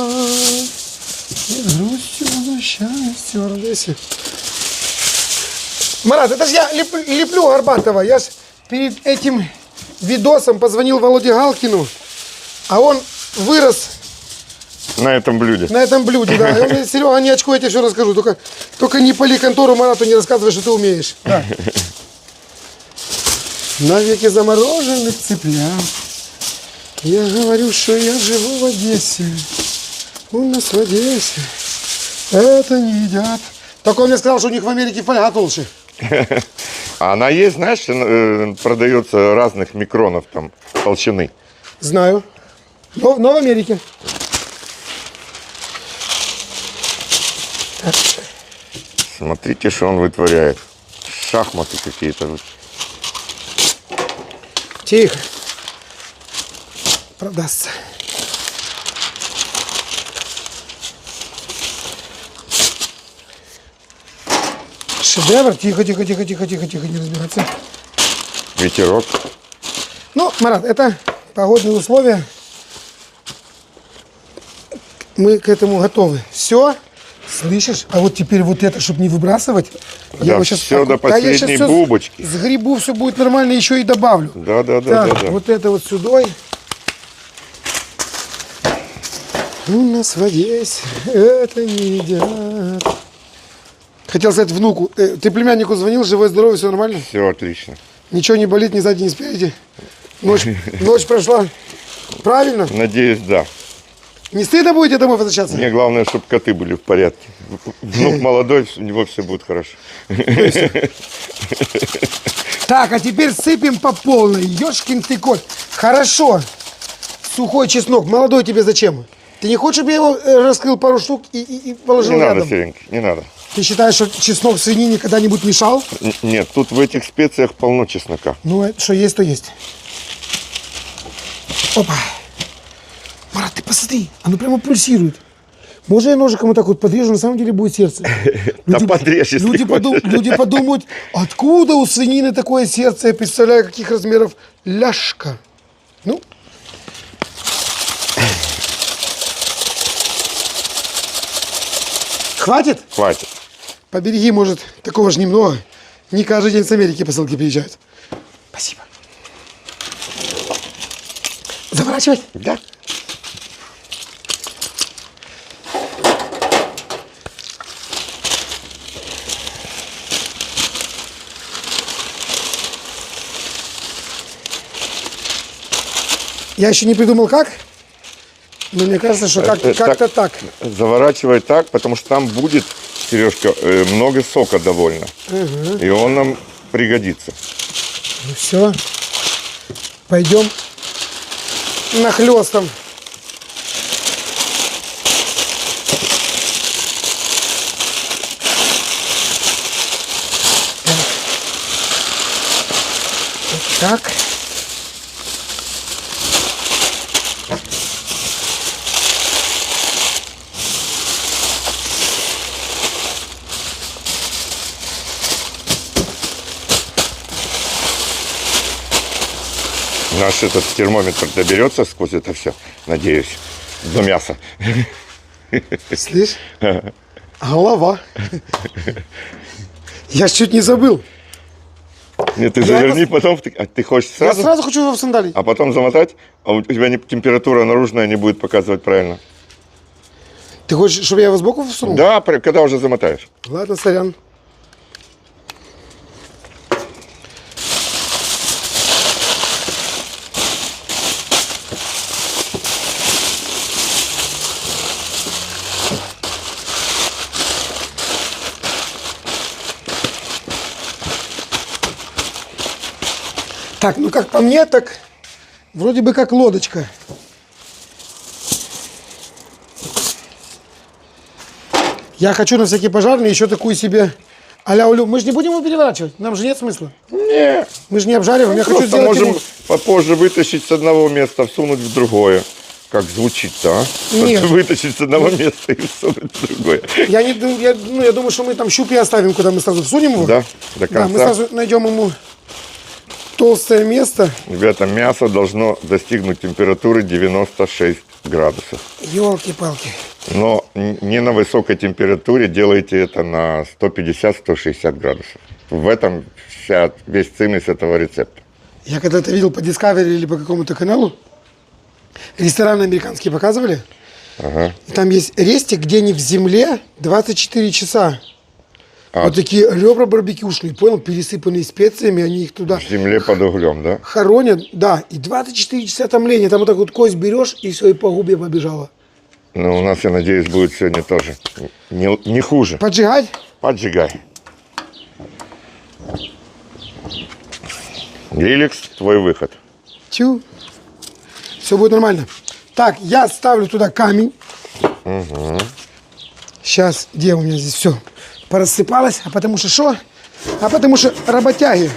И грустью возвращаюсь в Одессе. Марат, это же я леплю Горбатова. Я ж перед этим видосом позвонил Володе Галкину, а он вырос На этом блюде. на этом блюде. Да. И он говорит: Серега, не очко, я тебе все расскажу. Только не пали контору Марату, не рассказывай, что ты умеешь. Да. Навеки замороженных цыплят. Я говорю, что я живу в Одессе. У нас в Одессе это не едят. Так он мне сказал, что у них в Америке фольга толще. А она есть, знаешь, продается разных микронов там толщины. Знаю. Но в Америке. Смотрите, что он вытворяет. Шахматы какие-то. Тихо. Продастся. Шедевр. Тихо, не разбираться. Ветерок. Ну, Марат, это погодные условия. Мы к этому готовы. Все. Слышишь? А вот теперь вот это, чтобы не выбрасывать, Да, его сейчас всё до я щас последней всё бубочки. сгребу, все будет нормально, еще и добавлю. Да. Так, вот это вот сюда. У нас в Одессе это не едят. Хотел сказать внуку. Ты племяннику звонил, живой, здоровый, все нормально? Все отлично. Ничего не болит, ни сзади, ни спереди? Ночь прошла правильно? Надеюсь, да. Не стыдно будете домой возвращаться? Мне главное, чтобы коты были в порядке. Внук молодой, у него все будет хорошо. Так, а теперь сыпем по полной. Ёшкин ты кот. Хорошо. Сухой чеснок. Молодой тебе зачем? Ты не хочешь, чтобы я его раскрыл пару штук и положил Не рядом? надо, Серенька, не надо. Ты считаешь, что чеснок в свинине когда-нибудь мешал? Нет, тут в этих специях полно чеснока. Ну, что есть, то есть. Опа. Марат, ты посмотри, оно прямо пульсирует. Можно я ножиком вот так вот подрежу, на самом деле будет сердце. Да подрежь, если хочешь. Люди подумают, откуда у свинины такое сердце, я представляю, каких размеров ляжка. Ну. Хватит? Хватит. Побереги, может, такого же немного. Не каждый день с Америки посылки приезжают. Спасибо. Заворачивать? Да. Я еще не придумал как, но мне кажется, что как-то так. Заворачивай так, потому что там будет, Сережка, много сока довольно. И он нам пригодится. Ну все, пойдем нахлестом. Так. Наш этот термометр доберется сквозь это все, надеюсь, до мяса. Слышь? Голова. Я ж чуть не забыл. Нет, ты заверни потом, а ты хочешь Я сразу, сразу хочу его в сандалии. а потом замотать, а у тебя температура наружная не будет показывать правильно. Ты хочешь, чтобы я его сбоку всунул? Да, когда уже замотаешь. Ладно, сорян. Так, ну как по мне, так вроде бы как лодочка. Я хочу на всякий пожарный еще такую себе а-ля улю. Мы же не будем его переворачивать, нам же нет смысла. Не, Мы же не обжариваем. Я хочу просто сделать можем ему... попозже вытащить с одного места, всунуть в другое. Как звучит-то, а? Нет. Вытащить с одного места и всунуть в другое. Я думаю, что мы там щупи оставим, куда мы сразу всунем его. Да, до Да, мы конца. сразу найдем ему толстое место. Ребята, мясо должно достигнуть температуры 96 градусов. Ёлки-палки. Но не на высокой температуре, делайте это на 150-160 градусов. В этом весь цимис этого рецепта. Я когда-то видел по Discovery или по какому-то каналу, рестораны американские показывали, Ага. и там есть рестик, где они в земле 24 часа. А. Вот такие ребра барбекюшные, понял, пересыпанные специями, они их туда В земле под углем, да? хоронят, да, и 24 часа томления, там вот так вот кость берешь, и все, и по губе побежала. Ну, у нас, я надеюсь, будет сегодня тоже не хуже. Поджигать? Поджигай. Лиликс, твой выход. Чу. Все будет нормально. Так, я ставлю туда камень. Сейчас, где у меня здесь все порассыпалось? А потому что что? А потому что работяги.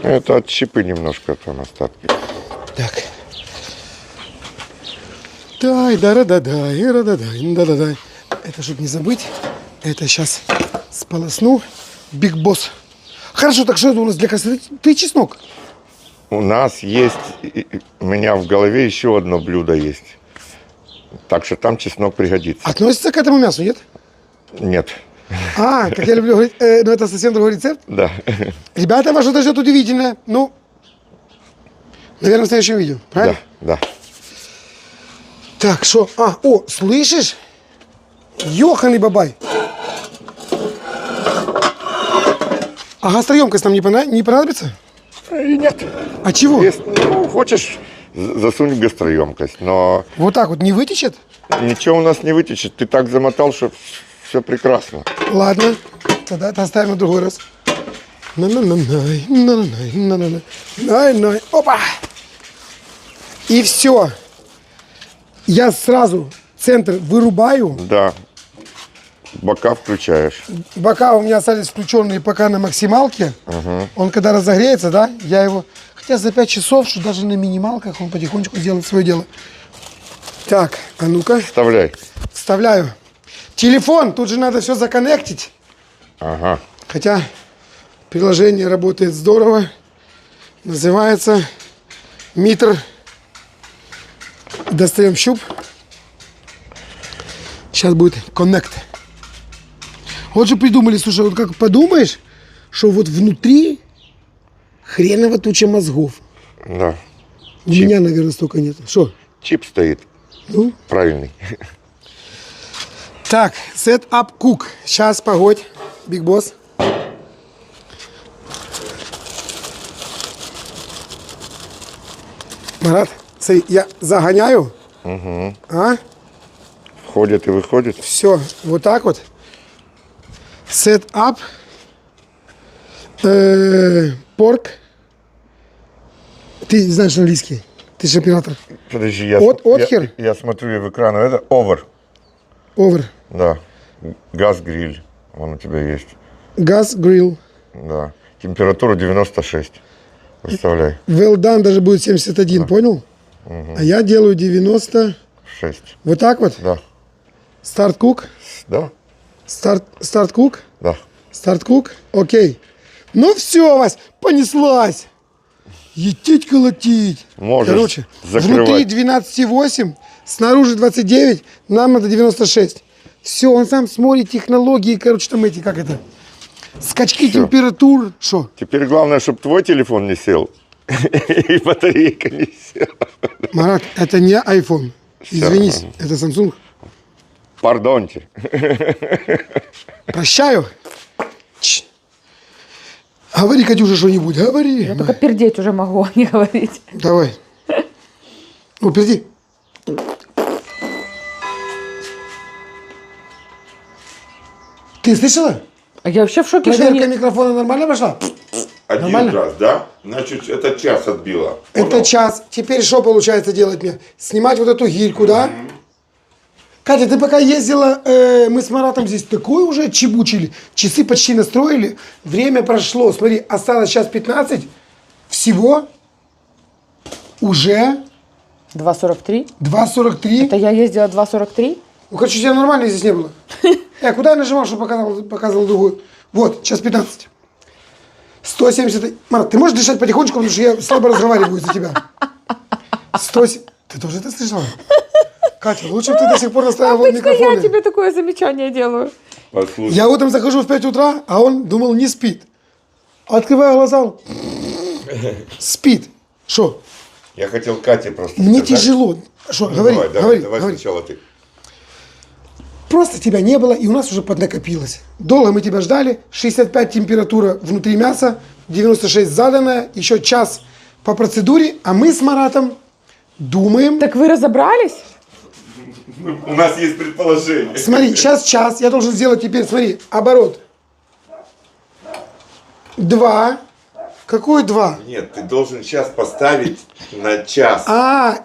Это от щепы немножко там остатки. Так. Дай, да-да-да-дай, да-да-дай, да-да-дай. Это, чтобы не забыть, это сейчас сполосну. Биг Босс. Хорошо, так что это у нас для красоты? Ты чеснок. У нас есть, у меня в голове еще одно блюдо есть. Так что там чеснок пригодится. Относится к этому мясу, нет? Нет. А, как я люблю говорить, но это совсем другой рецепт. Да. Ребята, вас что-то ждет удивительное. Ну, наверное, в следующем видео. Правильно? Да, да. Так, что? Слышишь? Ёханый бабай. А гастроемкость нам не понадобится? И нет. А чего? Если, хочешь, засунь в гастроемкость. Но Вот так вот не вытечет? ничего у нас не вытечет. Ты так замотал, что все прекрасно. Ладно, тогда это оставим на другой раз. На-на-на-най, на-на-най, на-на-най, най-най, опа! И все. Я сразу центр вырубаю. Да. Бока включаешь. Бока у меня остались включенные пока на максималке. Он когда разогреется, да, я его... Хотя за 5 часов, что даже на минималках он потихонечку делает свое дело. Так, а ну-ка. Вставляй. Вставляю. Телефон, тут же надо все законнектить. Ага. Хотя приложение работает здорово. Называется Митр. Достаем щуп. Сейчас будет коннект. Вот же придумали, слушай, вот как подумаешь, что вот внутри хреново туча мозгов. Да. У меня, наверное, столько нет. Что? Чип стоит. Ну? Правильный. Так, set up cook. Сейчас, погодь, Big Boss. Марат, смотри, я загоняю. А? Входит и выходит. Все, вот так вот. Set up. Pork. Ты знаешь английский. Ты же оператор. Подожди, я, Отхер? я смотрю в экран. Это овер. Over. Да. Газ-гриль. Он у тебя есть. Газ grill. Да. Температура 96. Представляй. Well done даже будет 71, понял? А я делаю 90. 6. Вот так вот. Да. Start cook. Да? Start cook. Да. Start cook. Окей. Ну все, Вась, понеслась. Етить колотить. Можешь Короче, закрывать. внутри 12,8, снаружи 29, нам надо 96. Все, он сам смотрит технологии, короче, там эти, как это, скачки Всё. температур. Что? Теперь главное, чтобы твой телефон не сел. И батарейка не села. Марат, это не iPhone. Извинись, это Samsung. Пардоньте. Прощаю. Ч. Говори, Катюша, что-нибудь, говори. Я только пердеть уже могу, а не говорить. Давай. Ну, перди. Ты слышала? А я вообще в шоке, что Проверка они... микрофона нормально пошла? Один Нормально? раз, да? Значит, это час отбило. Это час. Теперь что получается делать мне? Снимать вот эту гирьку, да? Катя, ты пока ездила, мы с Маратом здесь такое уже чебучили. Часы почти настроили. Время прошло. Смотри, осталось сейчас 15. Всего уже 2,43? 2,43. Это я ездила 2,43? Ну, короче, у тебя нормально здесь не было. Куда я нажимал, чтобы показывал другую? Вот, сейчас 15. 170. Марат, ты можешь дышать потихонечку, потому что я слабо разговариваю за тебя. 100... Ты тоже это слышала? Катя, лучше бы ты до сих пор настраивала Обычно я микрофоны. тебе такое замечание делаю. Послушай. Я утром захожу в 5 утра, а он думал, не спит. Открываю глаза, спит. Что? Я хотел Кате просто Мне сказать. тяжело. Что? Ну, Говори, давай говори. сначала ты. Просто тебя не было, и у нас уже поднакопилось. Долго мы тебя ждали. 65 температура внутри мяса, 96 заданная, еще час по процедуре, а мы с Маратом думаем... Так вы разобрались? У нас есть предположение. Смотри, сейчас час, я должен сделать теперь, смотри, оборот. 2. Какой 2? Нет, ты должен сейчас поставить на час.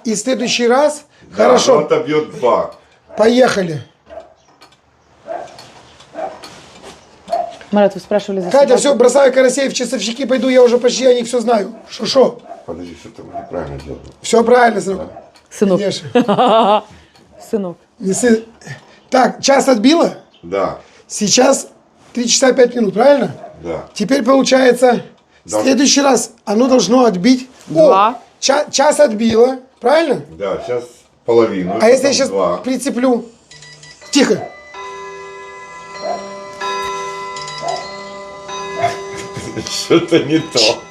И в следующий раз? Да, Хорошо, оно отобьет 2. поехали. Марат, вы спрашивали за Катя, собаку. все, бросаю карасей в часовщики, пойду, я уже почти о них все знаю. Шо? Подожди, что-то мы неправильно делаем. Все правильно, сынок. Сынок. Конечно. Сынок. Не сы- Так, час отбило? Да, Сейчас 3 часа 5 минут, правильно? да. Теперь получается, в Да. следующий раз оно должно отбить... Два. Час отбило, правильно? Да, сейчас половину. А если я сейчас 2. прицеплю... Тихо. Что-то не то.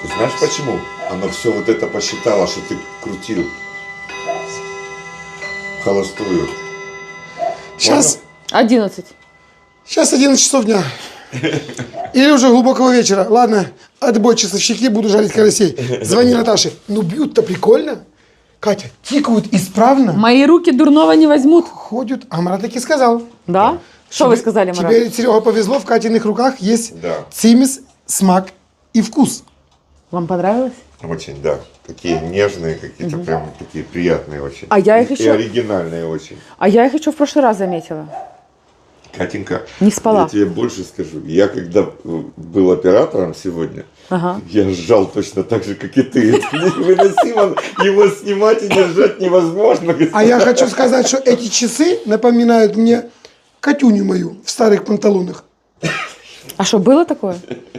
Ты знаешь почему? Оно все вот это посчитало, что ты крутил. Холостую. Сейчас, 11. сейчас 11 часов дня. Или уже глубокого вечера. Ладно, отбой часовщики, буду жарить карасей. Звони Наташе. Ну бьют-то прикольно. Катя, тикают исправно. Мои руки дурного не возьмут. Ходят. А Марат таки сказал. Да? Что вы сказали, Марат? Тебе, Серега, повезло, в Катиных руках есть Да. цимис, смак и вкус. Вам понравилось? Очень, да. Такие нежные, какие-то прям такие приятные очень. А я их И еще- оригинальные очень. А я их еще в прошлый раз заметила. Катенька, Не спала. я тебе больше скажу. Я когда был оператором сегодня, Ага. я сжал точно так же, как и ты. Это невыносимо. Его снимать и держать невозможно. А я хочу сказать, что эти часы напоминают мне Катюню мою в старых панталонах. А что, было такое?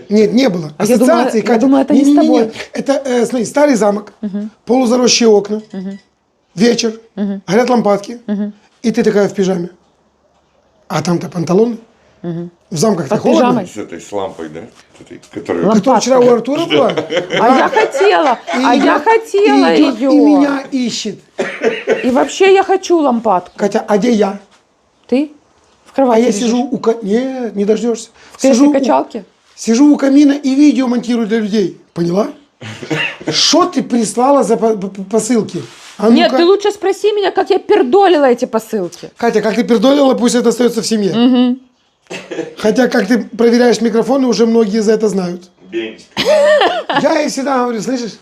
Нет, не было. А я думала, это не с тобой. Это, смотри, старый замок, полузаросшие окна, вечер, горят лампадки, и ты такая в пижаме. А там-то панталоны. В замках-то Под холодно. пижамой. С этой с лампой, да? С этой, которая... Которая вчера у Артура была. А я хотела, И идет, и ее. меня ищет. И вообще я хочу лампадку. Катя, а где я? Ты? В А кровати я лежишь? сижу у... Нет, не дождешься. В кресле качалки? Сижу у камина и видео монтирую для людей. Поняла? Что ты прислала за посылки? А Нет, ну-ка. ты лучше спроси меня, как я пердолила эти посылки. Катя, как ты пердолила, пусть это остается в семье. Хотя, как ты проверяешь микрофоны, уже многие за это знают. Бенч. Я ей всегда говорю, слышишь?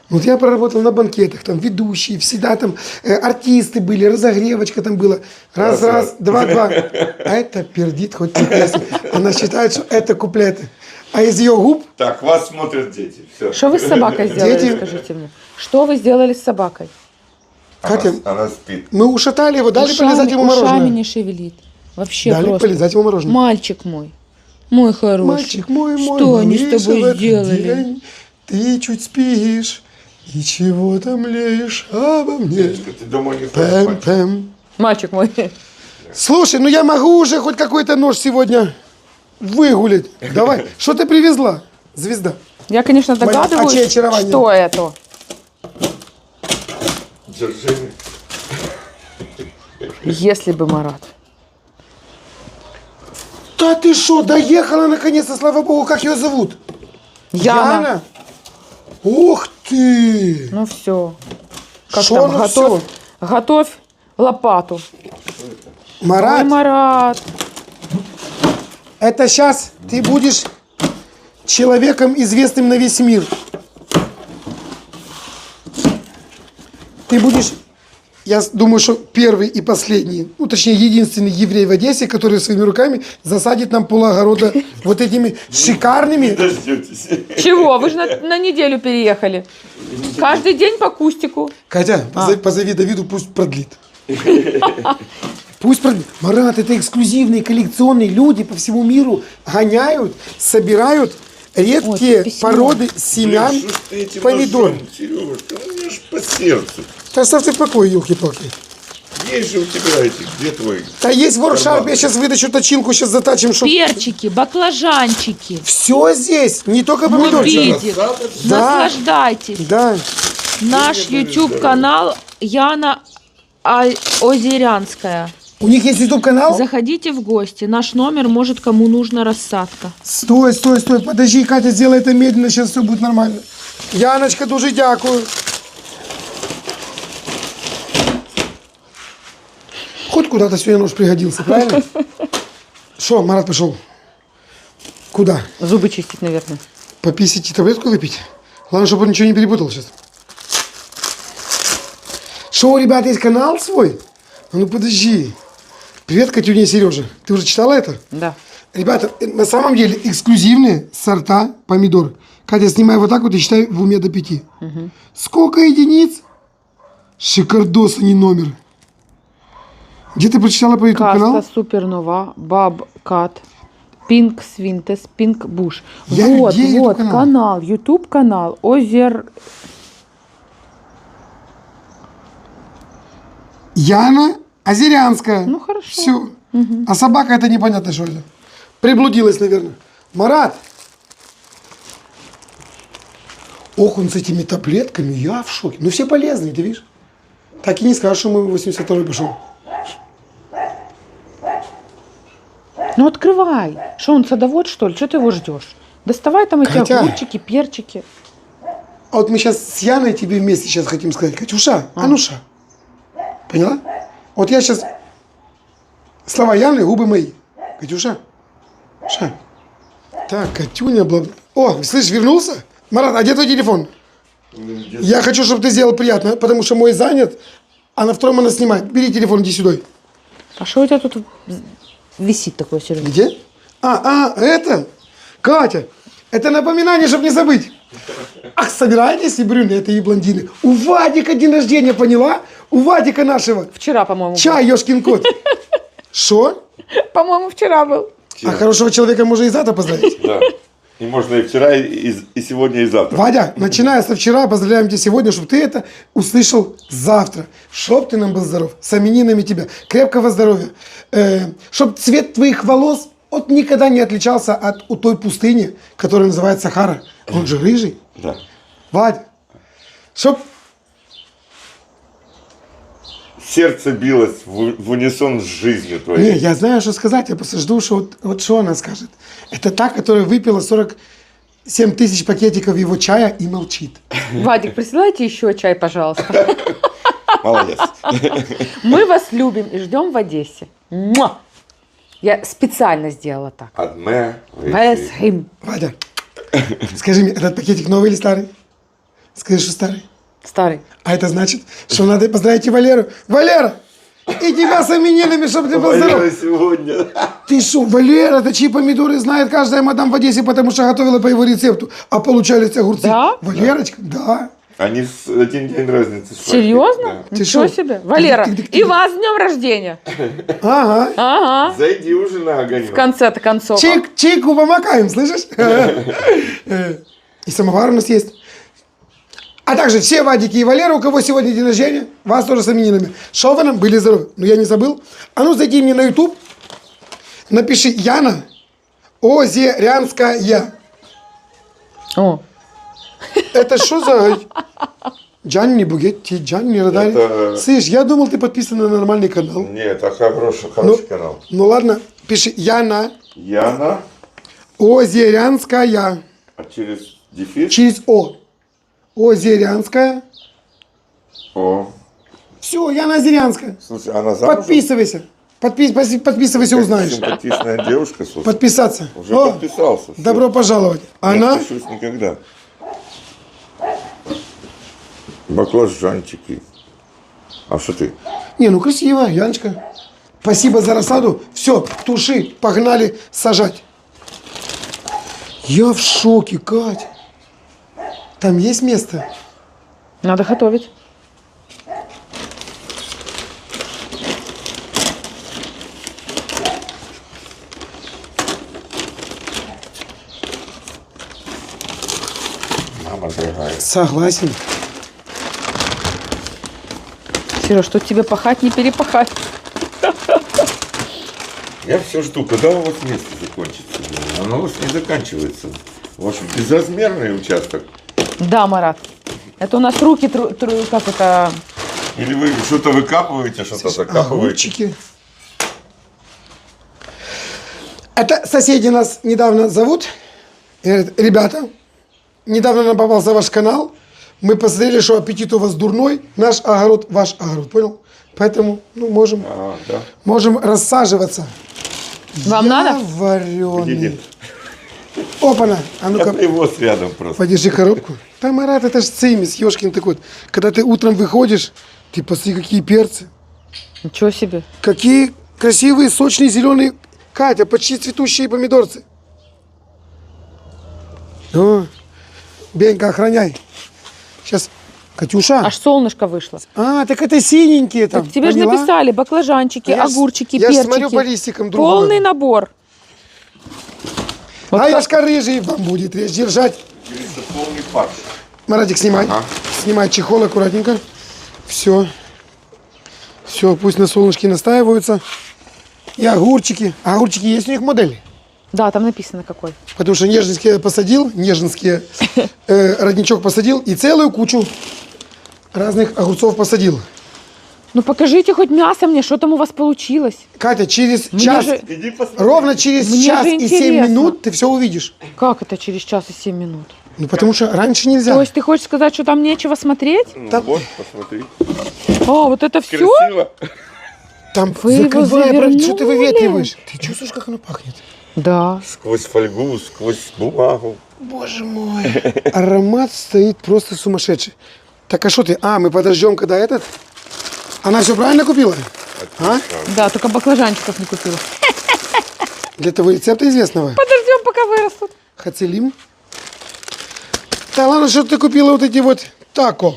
Вот я проработал на банкетах, там ведущие, всегда там артисты были, разогревочка там была. Раз, два. А это пердит хоть не песня. Она считает, что это куплеты. А из ее губ Так, вас смотрят дети. Все. Что вы с собакой сделали, Дети. скажите мне? Что вы сделали с собакой? Катя, Она спит. мы ушатали его, дали полезать ему ушами мороженое. не шевелит. Вообще Дали просто. полезать ему мороженое. Мальчик мой. Мой хороший. Мальчик мой, Что они с малыш, в тобой этот сделали? день ты чуть спишь, и чего там млеешь обо мне. Ты домой не ходишь, мальчик? Пэм-пэм. Мальчик мой. Слушай, ну я могу уже хоть какой-то нож сегодня выгулять. Давай, что ты привезла, звезда? Я, конечно, очей догадываюсь, очарования. что это. Джорджини. Если бы Марат. Да ты что, доехала наконец-то, слава богу, как ее зовут? Яна. Ух ты! Ну все. Как Шо, там? ну Готов? всё? Готовь лопату. Ой, Марат, Марат. это сейчас ты будешь человеком, известным на весь мир. Ты будешь, я думаю, что первый и последний, ну точнее единственный еврей в Одессе, который своими руками засадит нам полуогорода вот этими шикарными. Дождетесь. Чего? Вы же на неделю переехали. Каждый день по кустику. Катя, позови Давиду, пусть продлит. Пусть продлит. Марат, это эксклюзивные коллекционные люди по всему миру гоняют, собирают редкие Ой, письмо. породы семян Блин, что ж ты этим помидор. ножом, Сережка, ну мне ж по сердцу. Да оставь ты в покое, елки-палки. Есть же у тебя эти, где твой? Да есть воркшоп, я сейчас вытащу точилку, сейчас затачим, что... Перчики, баклажанчики. Все здесь, не только Мы помидорчики. видим. Да. Наслаждайтесь. Да. Наш YouTube-канал Яна Озерянская. У них есть YouTube-канал? Заходите в гости. Наш номер, может, кому нужна рассадка. Стой, подожди, Катя, сделай это медленно, сейчас все будет нормально. Яночка, дуже дякую. Хоть куда-то сегодня нож пригодился, правильно? Что, Марат пошел? Куда? Зубы чистить, наверное. Пописать и таблетку выпить? Главное, чтобы он ничего не перепутал сейчас. Что, у ребят есть канал свой? А ну подожди. Привет, Катюня и Сережа. Ты уже читала это? Да. Ребята, на самом деле эксклюзивные сорта помидор. Катя, снимай вот так вот и считай в уме до 5. Сколько единиц? Шикардос, а не номер. Где ты прочитала по YouTube каналу? Каста, Супернова, Бабкат, Пинк Свинтес, Пинк Буш. Я Вот, где вот, YouTube-канал? канал, YouTube канал, Яна Озерянская. Ну, хорошо. Все. А собака это непонятно, что это. Приблудилась, наверное. Марат. Ох, он с этими таблетками, я в шоке. Ну, все полезные, ты видишь? Так и не скажешь, что мы 82-й пошел. Ну открывай. Что он садовод, что ли? Что ты его ждешь? Доставай там эти Катя. огурчики, перчики. А вот мы сейчас с Яной тебе вместе сейчас хотим сказать, Катюша, Ануша. Поняла? Вот я сейчас... Слова Яны, губы мои. Катюша. Ша. Так, Катюня, О, слышь, вернулся? Марат, а где твой телефон? Я хочу, чтобы ты сделал приятно, потому что мой занят, а на втором она снимает. Бери телефон, иди сюда. А что у тебя тут висит такое, Сережа? Где? Это? Катя, это напоминание, чтобы не забыть. Ах, собирайтесь и брюнеты, и блондины. У Вадика день рождения, поняла? У Вадика нашего. Вчера, по-моему. Чай, ёшкин кот. Шо? По-моему, вчера был. А хорошего человека можно и завтра поздравить. Да. И можно и вчера, и сегодня, и завтра. Вадя, начиная со вчера, поздравляем тебя сегодня, чтобы ты это услышал завтра. Чтоб ты нам был здоров, с именинами тебя, крепкого здоровья. Чтоб цвет твоих волос вот никогда не отличался от у той пустыни, которая называется Сахара. Он же рыжий. Да. Вадя, чтоб... Сердце билось в унисон с жизнью Не, твоей. я знаю, что сказать, я просто жду, что вот что она скажет. Это та, которая выпила 47 тысяч пакетиков его чая и молчит. Вадик, присылайте еще чай, пожалуйста. Молодец. Мы вас любим и ждем в Одессе. Муа! Я специально сделала так. Адме. Весхим. Вадя, скажи мне, этот пакетик новый или старый? Скажи, что старый. Старый. А это значит, что надо поздравить и Валеру. Валера! И тебя с именинами, чтобы ты был здоров. Валера сегодня. Ты что, Валера, такие помидоры знает каждая мадам в Одессе, потому что готовила по его рецепту. А получались огурцы. Да? Валерочка, да. Они с один день разницы. Серьезно? Ты Ничего шо? себе. Валера, Ты- и вас с днем рождения. Ага. Ага. Зайди уже на огонек. В конце-то концов. Чайку помакаем, слышишь? И самовар у нас есть. А также все Вадики и Валеры, у кого сегодня день рождения, вас тоже с именинами. Шо вы нам были здоровы. Но я не забыл. А ну зайди мне на YouTube, напиши Яна Озерянская. О, Это что за... Джанни Бугетти, Джанни Радари. Это- Слышь, я думал, ты подписан на нормальный канал. Нет, это хороший Ну, канал. ну ладно, пиши Яна Яна, Озерянская. а через дефис? Через О. Озерянская. О. Все, Яна Озерянская. Слушай, она замужем? Подписывайся. Подписывайся, узнаешь. Симпатичная девушка, слушай. Подписаться. Уже О, подписался. всё. добро пожаловать. Не Она... отпишусь никогда. Баклажанчики. А что ты? Не, ну красиво, Яночка. Спасибо за рассаду. Все, туши, погнали сажать. Я в шоке, Катя. Там есть место? надо готовить. Мама дорогая. Согласен. Сереж, что тебе пахать, не перепахать. Я все жду, когда у вас место закончится. Оно у вас не заканчивается. Ваш безразмерный участок. Да, Марат. Это у нас руки, как это... Или вы что-то выкапываете, что-то закапываете. Огурчики. Это соседи нас недавно зовут. И говорят, ребята, недавно нам попался ваш канал. Мы посмотрели, что аппетит у вас дурной. Наш огород, ваш огород, понял? Поэтому, ну, можем Да. рассаживаться. Вам надо? Вареный. Идите. Опа-на. А Я ну-ка, привоз рядом просто. подержи коробку. Да, Марат, это ж цимис, ёшкин ты кот. Когда ты утром выходишь, ты посмотри, какие перцы. Ничего себе. Какие красивые, сочные, зеленые. Катя, почти цветущие помидорцы. О, Бенька, охраняй. Сейчас, Катюша. Аж солнышко вышло. Так это синенькие там. Так тебе же поняла? написали баклажанчики, Я ж- огурчики, я ж перчики. смотрю по листикам другого. Полный набор. Вот А так. Яшка рыжий вам будет речь держать. Говорится, полный фарш. Маратик, снимай. Ага. Снимай чехол аккуратненько. Все. Все, пусть на солнышке настаиваются. И огурчики. А огурчики есть у них модели? Да, там написано какой. Потому что неженские посадил, родничок посадил и целую кучу разных огурцов посадил. Ну покажите хоть мясо мне, что там у вас получилось. Катя, через Мне час, же- Иди посмотри. ровно через Мне час же и 7 интересно. минут ты все увидишь. Как это через час и 7 минут? Ну, потому что раньше нельзя. То есть ты хочешь сказать, что там нечего смотреть? Ну, Там- вот, посмотри. А, вот это все? Красиво. Там Вы его закрывай, что ты завернули? выветриваешь? Ты чувствуешь, как оно пахнет? Да. Сквозь фольгу, сквозь бумагу. Боже мой. Аромат стоит просто сумасшедший. Так а что ты? А, мы подождем, когда этот... Она все правильно купила? А? Да, только баклажанчиков не купила. Для того рецепта известного. Подождем, пока вырастут. Хацелим. Да ладно, что ты купила вот эти вот тако.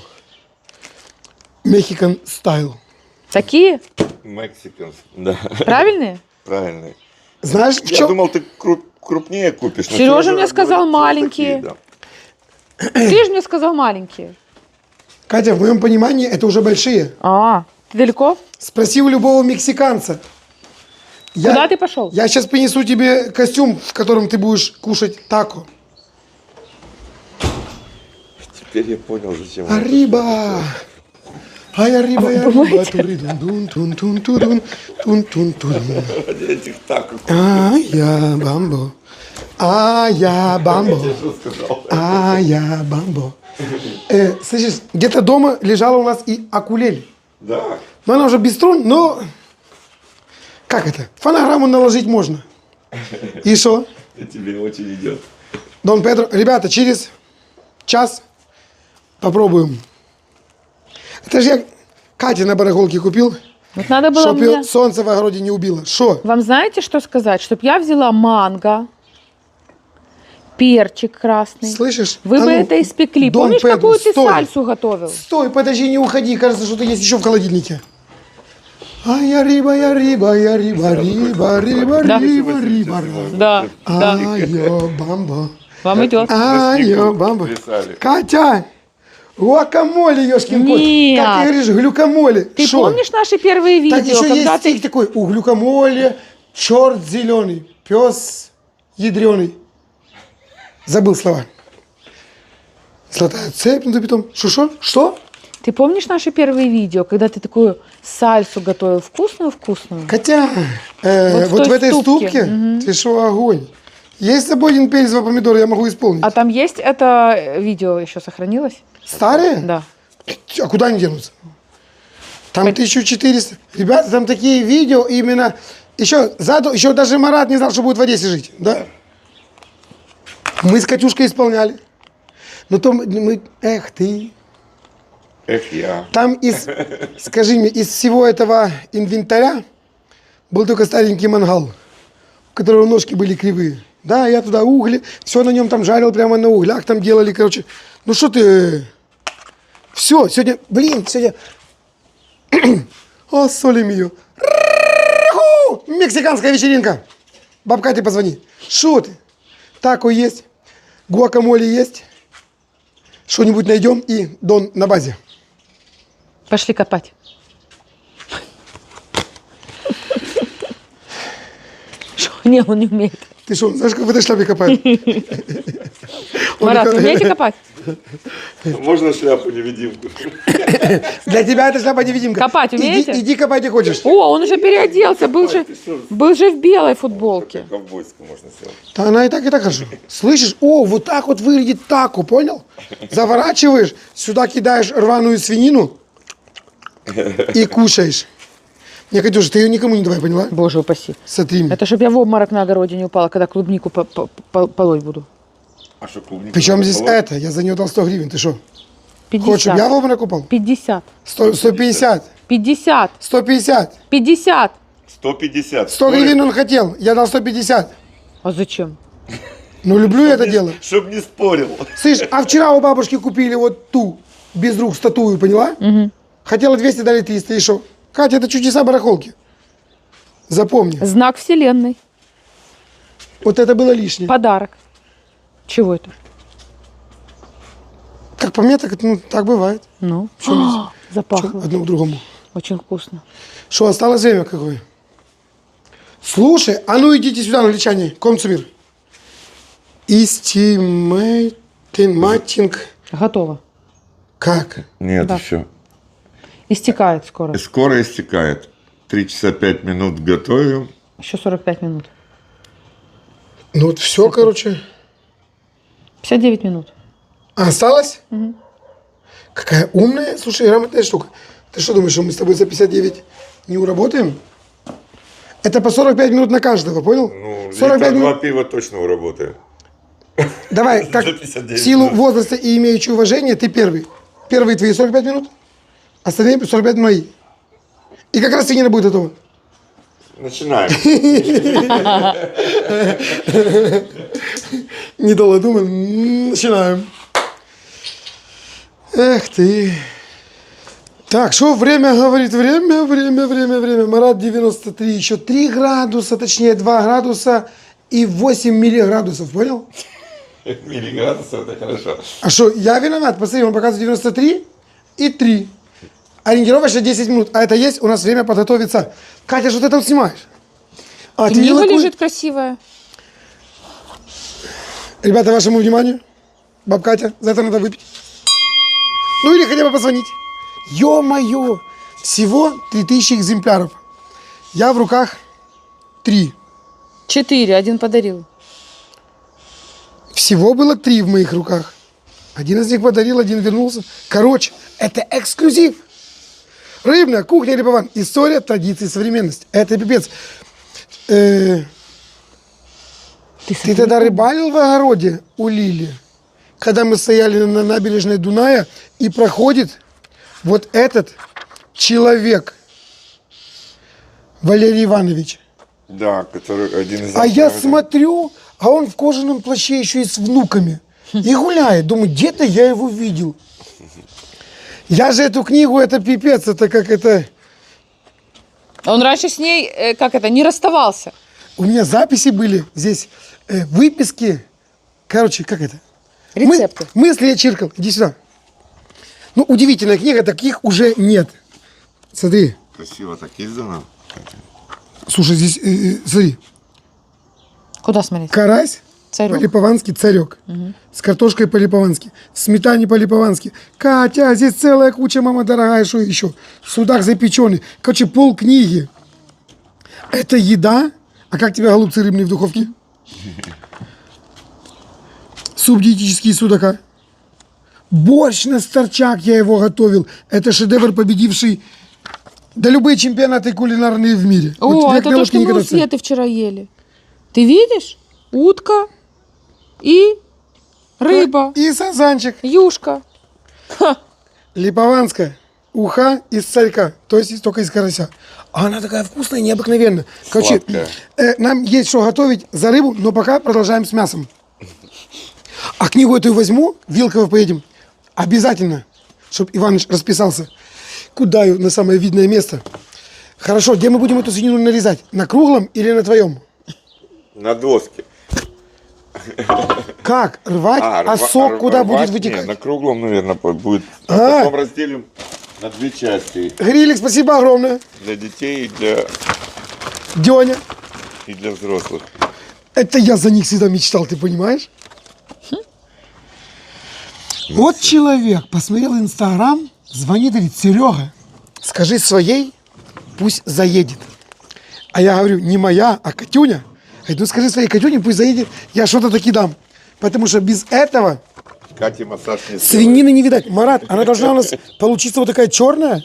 Мексикан стайл. Такие? Мексиканс. Да, Правильные? правильно. Знаешь, в Я чем... думал, ты крупнее купишь. но Сережа мне говорит, сказал что маленькие. такие, да. Ты же мне сказал маленькие. Катя, в моем понимании, это уже большие. А, ты далеко? Спроси у любого мексиканца. Куда ты пошел? Я сейчас принесу тебе костюм, в котором ты будешь кушать тако. Теперь я понял, зачем. Arriba. Ай, arriba, ай, arriba. Тун-тун-тун-тун-тун, тун-тун-тун. Ради этих так. Ай-я, бамбо. Ай-я, бамбо. Что сказал? Ай-я, бамбо. Слышишь, где-то дома лежала у нас и акулель. Да. Но она уже без струн, но... Как это? Фонограмму наложить можно. И что? Тебе очень идет. Дон Педро, ребята, через час попробуем. Это же я Кате на барахолке купил, Вот надо было чтоб мне... ее солнце в огороде не убило. Что? Вам знаете, что сказать? Чтоб я взяла манго, перчик красный. Слышишь? Вы А бы ну, это испекли. Дон Помнишь, Педро, какую ты стой. сальсу готовил? Стой, подожди, не уходи. Кажется, что-то есть еще в холодильнике. Ай, я риба, я риба, я риба, риба, риба, Да. риба, риба. Да, да. Ай-yo, бамбо. Вам идет. Ай-yo, бамбо. Плясали. Катя! Гуакамоле, ёшкин кот. Нет. Как ты говоришь, глюкомоле. Ты Шо? помнишь наши первые видео, Так еще когда есть ты... стих такой. У глюкомоле черт зеленый, пес ядреный. Забыл слова. Золотая цепь на запятом. Шо? Что? Ты помнишь наши первые видео, когда ты такую сальсу готовил вкусную-вкусную? Хотя, Вот вот в в той этой ступке. ступке, ты шо, огонь. Есть с собой один перец, два помидора, я могу исполнить. А там есть это видео еще сохранилось? Старые? Да. А куда они денутся? Там 1400. Ребята, там такие видео именно... Еще даже Марат не знал, что будет в Одессе жить. Да? Мы с Катюшкой исполняли. Но то мы... Эх ты... Эх, я. Там скажи мне, из всего этого инвентаря был только старенький мангал, у которого ножки были кривые. Да, я туда угли, все на нем там жарил прямо на углях, там делали, короче. Ну что ты... Все, сегодня, сегодня... О, соли мию. Мексиканская вечеринка. Баб Кате позвони. Что ты? Тако есть, гуакамоле есть. Что-нибудь найдем и Дон на базе. Пошли копать. Шо? Не, он не умеет. Ты что, знаешь, как в этой шляпе копают? Марат, вы умеете копать? Можно шляпу-невидимку? Для тебя это шляпа-невидимка. Копать умеете? Иди копай, где хочешь. О, он уже переоделся, был же в белой футболке. Ковбойскую можно сделать. Да она и так хорошо. Слышишь? О, вот так вот выглядит тако, понял? Заворачиваешь, сюда кидаешь рваную свинину и кушаешь. Не, Катюша, ты ее никому не давай, поняла? Боже упаси. Смотри. Это чтоб я в обморок на огороде не упала, когда клубнику полоть буду. А что, клубника? Причем здесь надо полоть? это? Я за нее дал 100 гривен. Ты что? 50. Хочешь, чтобы я в обморок упал? 50. 150. 50. 150. 50. 150. 100 гривен он хотел. Я дал 150. А зачем? Ну, люблю я это дело. Чтоб не спорил. Слышь, а вчера у бабушки купили вот ту, без рук, статую, поняла? Угу. Хотела 200, дали 300, и шо? Катя, это чудеса барахолки. Запомни. Знак вселенной. Вот это было лишнее. Подарок. Чего это? Как по мне, так, так бывает. Ну, Чё запахло. одно к другому. Очень вкусно. Что, осталось время какое? Слушай, а ну идите сюда, англичане, комцумир. Истимейтинг. Готово. Как? Нет, Да. еще. Истекает скоро. Скоро истекает. 3 часа 5 минут готовим. Еще 45 минут. Ну вот все, короче. 59 минут. А осталось? Какая умная, слушай, грамотная штука. Ты что думаешь, что мы с тобой за 59 не уработаем? Это по 45 минут на каждого, понял? Ну, 45 2 минут. пива точно уработаем. Давай, как За 59 в силу минут. возраста и имеющего уважения, ты первый. Первые твои 45 минут, остальные 45 мои. И как раз свинина будет готова. Начинаем. Недолго думал, начинаем. Эх ты. Так, что время говорит? Время. Марат 93, еще 3 градуса, точнее 2 градуса и 8 миллиградусов, понял? Миллиградусов, это хорошо. А что, я виноват? Посмотри, он показывает 93 и 3. Ориентировочно 10 минут. А это есть, у нас время подготовиться. Катя, что ты там снимаешь? А, ты Книга видела, лежит красивая. Ребята, вашему вниманию. Баб Катя, за это надо выпить. Ну или хотя бы позвонить. Ё-моё! Всего 3000 экземпляров. Я в руках 3. 4, один подарил. Всего было 3 в моих руках. Один из них подарил, один вернулся. Короче, это эксклюзив. Рыбная кухня Липован. История, традиции, современность. Это пипец. Ты тогда рыбалил в огороде у Лили? Когда мы стояли на набережной Дуная, и проходит вот этот человек, Валерий Иванович. Да, который один из... А я смотрю, а он в кожаном плаще еще и с внуками. И гуляет. Думаю, где-то я его видел. Я же эту книгу, это пипец, это как это... Он раньше с ней, не расставался. У меня записи были здесь, выписки. Короче, как это? Рецепты. Мысли я чиркал. Иди сюда. Ну, удивительная книга, таких уже нет. Смотри. Красиво так издано. Слушай, здесь, смотри. Куда смотреть? Карась Царек. по-липовански царек. С картошкой по-липовански. В сметане по-липовански. Катя, здесь целая куча, мама дорогая, что еще? Судак запеченный. Короче, полкниги. Это еда. А как тебе голубцы рыбные в духовке? Суп диетический из судака. Борщ на старчак я его готовил. Это шедевр, победивший да любые чемпионаты кулинарные в мире. О, Вот тебе это к то, что не мы у кататься. Светы вчера ели. Ты видишь? Утка и рыба, И сазанчик. юшка. Липованская. Уха из царька. То есть только из карася. А она такая вкусная, необыкновенная. Короче, нам есть что готовить за рыбу, но пока продолжаем с мясом. А книгу эту возьму, Вилково поедем. Обязательно, чтобы Иваныч расписался. Куда ее на самое видное место? Хорошо, где мы будем эту свинину нарезать? На круглом или на твоем? На доске. Как? Рвать? А сок куда будет вытекать? На круглом, наверное, будет. А. А потом разделим на 2 части. Грилик, спасибо огромное. Для детей Дёня. и для взрослых. Это я за них всегда мечтал, ты понимаешь? Вот человек посмотрел Инстаграм, звонит, говорит, Серега, скажи своей, пусть заедет. А я говорю, не моя, а Катюня. Говорит, ну скажи своей Катюне, пусть заедет, я что-то таки дам. Потому что без этого Кате массаж не свинины не видать. Марат, она должна у нас получиться вот такая черная,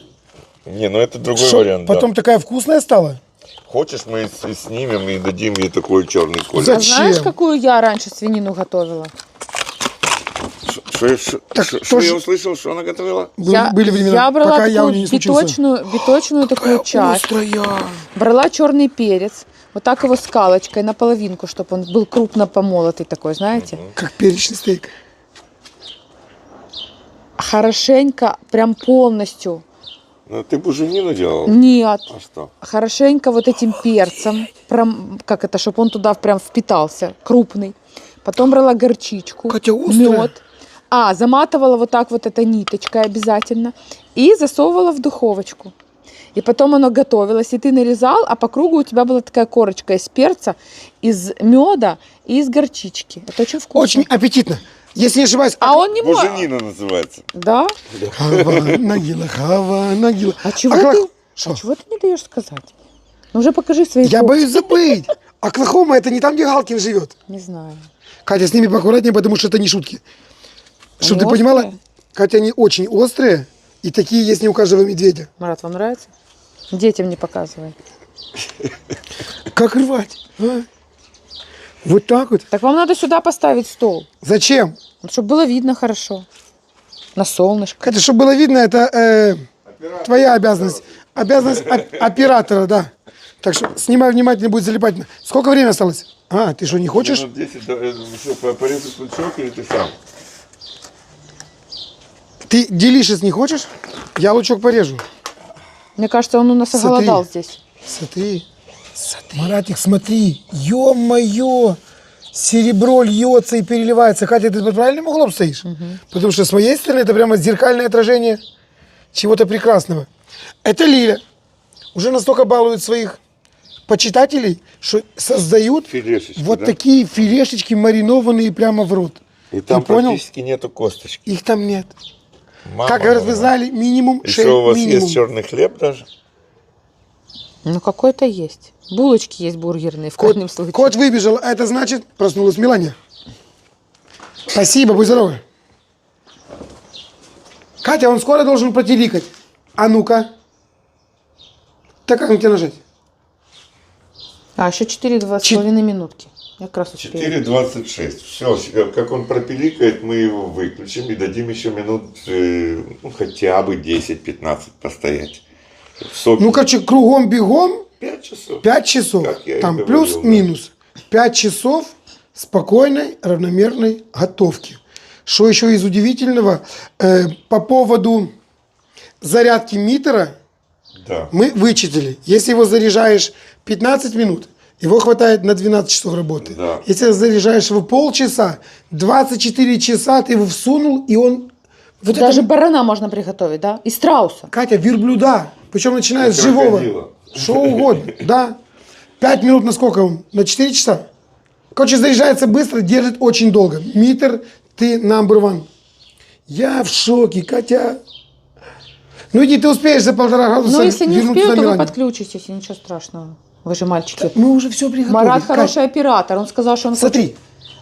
сделаем. Не, ну это другой чтоб вариант. да. потом такая вкусная стала. Хочешь, мы и снимем и дадим ей такой черный колер. За- А знаешь, Зачем? какую я раньше свинину готовила? Так Что тоже- я услышал, что она готовила? Были времена, я брала пока я у такую нее не случился. биточную такую часть. Острая. Брала черный перец, вот так его скалочкой на половинку, чтобы он был крупно помолотый такой, знаете. Как перечный стейк. Хорошенько, прям полностью. Ну, ты буженину делал? Нет. А что? Хорошенько вот этим перцем, как это, чтобы он туда прям впитался, крупный. Потом брала горчичку, Катя, острая. мед. Заматывала вот так вот этой ниточкой обязательно. И засовывала в духовочку. И потом оно готовилось, и ты нарезал, а по кругу у тебя была такая корочка из перца, из меда и из горчички. Это очень вкусно. Очень аппетитно. Если не ошибаюсь, А он не может. Буженина называется. Да? Хава, Нагила. А чего Оклах- ты? Шо? А чего ты не даешь сказать? Ну уже покажи свои Я фотки. боюсь забыть. Оклахома это не там, где Галкин живет. Не знаю. Катя, с ними поаккуратнее, потому что это не шутки. Чтобы ты Они понимала, острые? Катя, они очень острые, и такие есть не у каждого медведя. Марат, вам нравится? Детям не показывай. Как рвать? А? Вот так вот. Так вам надо сюда поставить стол, Зачем? чтобы было видно хорошо. На солнышко. Катя, чтобы было видно, это твоя обязанность. Обязанность оператора, да. Так что снимай внимательно, будет залипательно. Сколько времени осталось? А, ты что, не хочешь? Минут 10, что, порезать лучок или ты сам? Ты делишес не хочешь? Я лучок порежу. Мне кажется, он у нас Смотри. оголодал здесь. Смотри. Маратик, смотри. Ё-моё. Серебро льется и переливается. Катя, ты под правильным углом стоишь? Потому что с моей стороны это прямо зеркальное отражение чего-то прекрасного. Это Лиля. Уже настолько балует своих почитателей, что создают Филешечки, вот да? такие филешечки, маринованные прямо в рот. И там Ты понял? практически нету косточки. Их там нет. Мама Как говорят, вы моя. знали, минимум И 6 что, у вас минимум. есть черный хлеб даже? Ну какой-то есть. Булочки есть бургерные в крайнем случае. Кот выбежал, а это значит, проснулась Мелания. Спасибо, будь здорова. Катя, он скоро должен протиликать. А ну-ка. Так как на тебя нажать? А, еще 4,2,5 минутки. Я как раз успею. 4:26. Все, как он пропиликает, мы его выключим и дадим еще минут, ну, хотя бы 10-15 постоять. Ну, короче, кругом-бегом 5 часов. 5 часов. Как я и Там говорил, плюс-минус. 5 часов спокойной, равномерной готовки. Что еще из удивительного, по поводу зарядки митера Да. мы вычислили. Если его заряжаешь 15 минут, его хватает на 12 часов работы. Да. Если заряжаешь его полчаса, 24 часа ты его всунул, и он... Вот Даже это, барана можно приготовить, да? И страуса. Катя, верблюда. Причем начиная И с живого. крокодила. Что угодно, да. 5 минут на сколько он? На 4 часа? Короче, заряжается быстро, держит очень долго. Митер, ты number one. Я в шоке, Катя. Ну иди, ты успеешь за 1,5 градуса Ну, если не вернуться успею, на то вы Милане. подключитесь, и ничего страшного. Вы же мальчики. Мы уже все приготовили. Марат Кать, хороший оператор. Он сказал, что он Смотри. хочет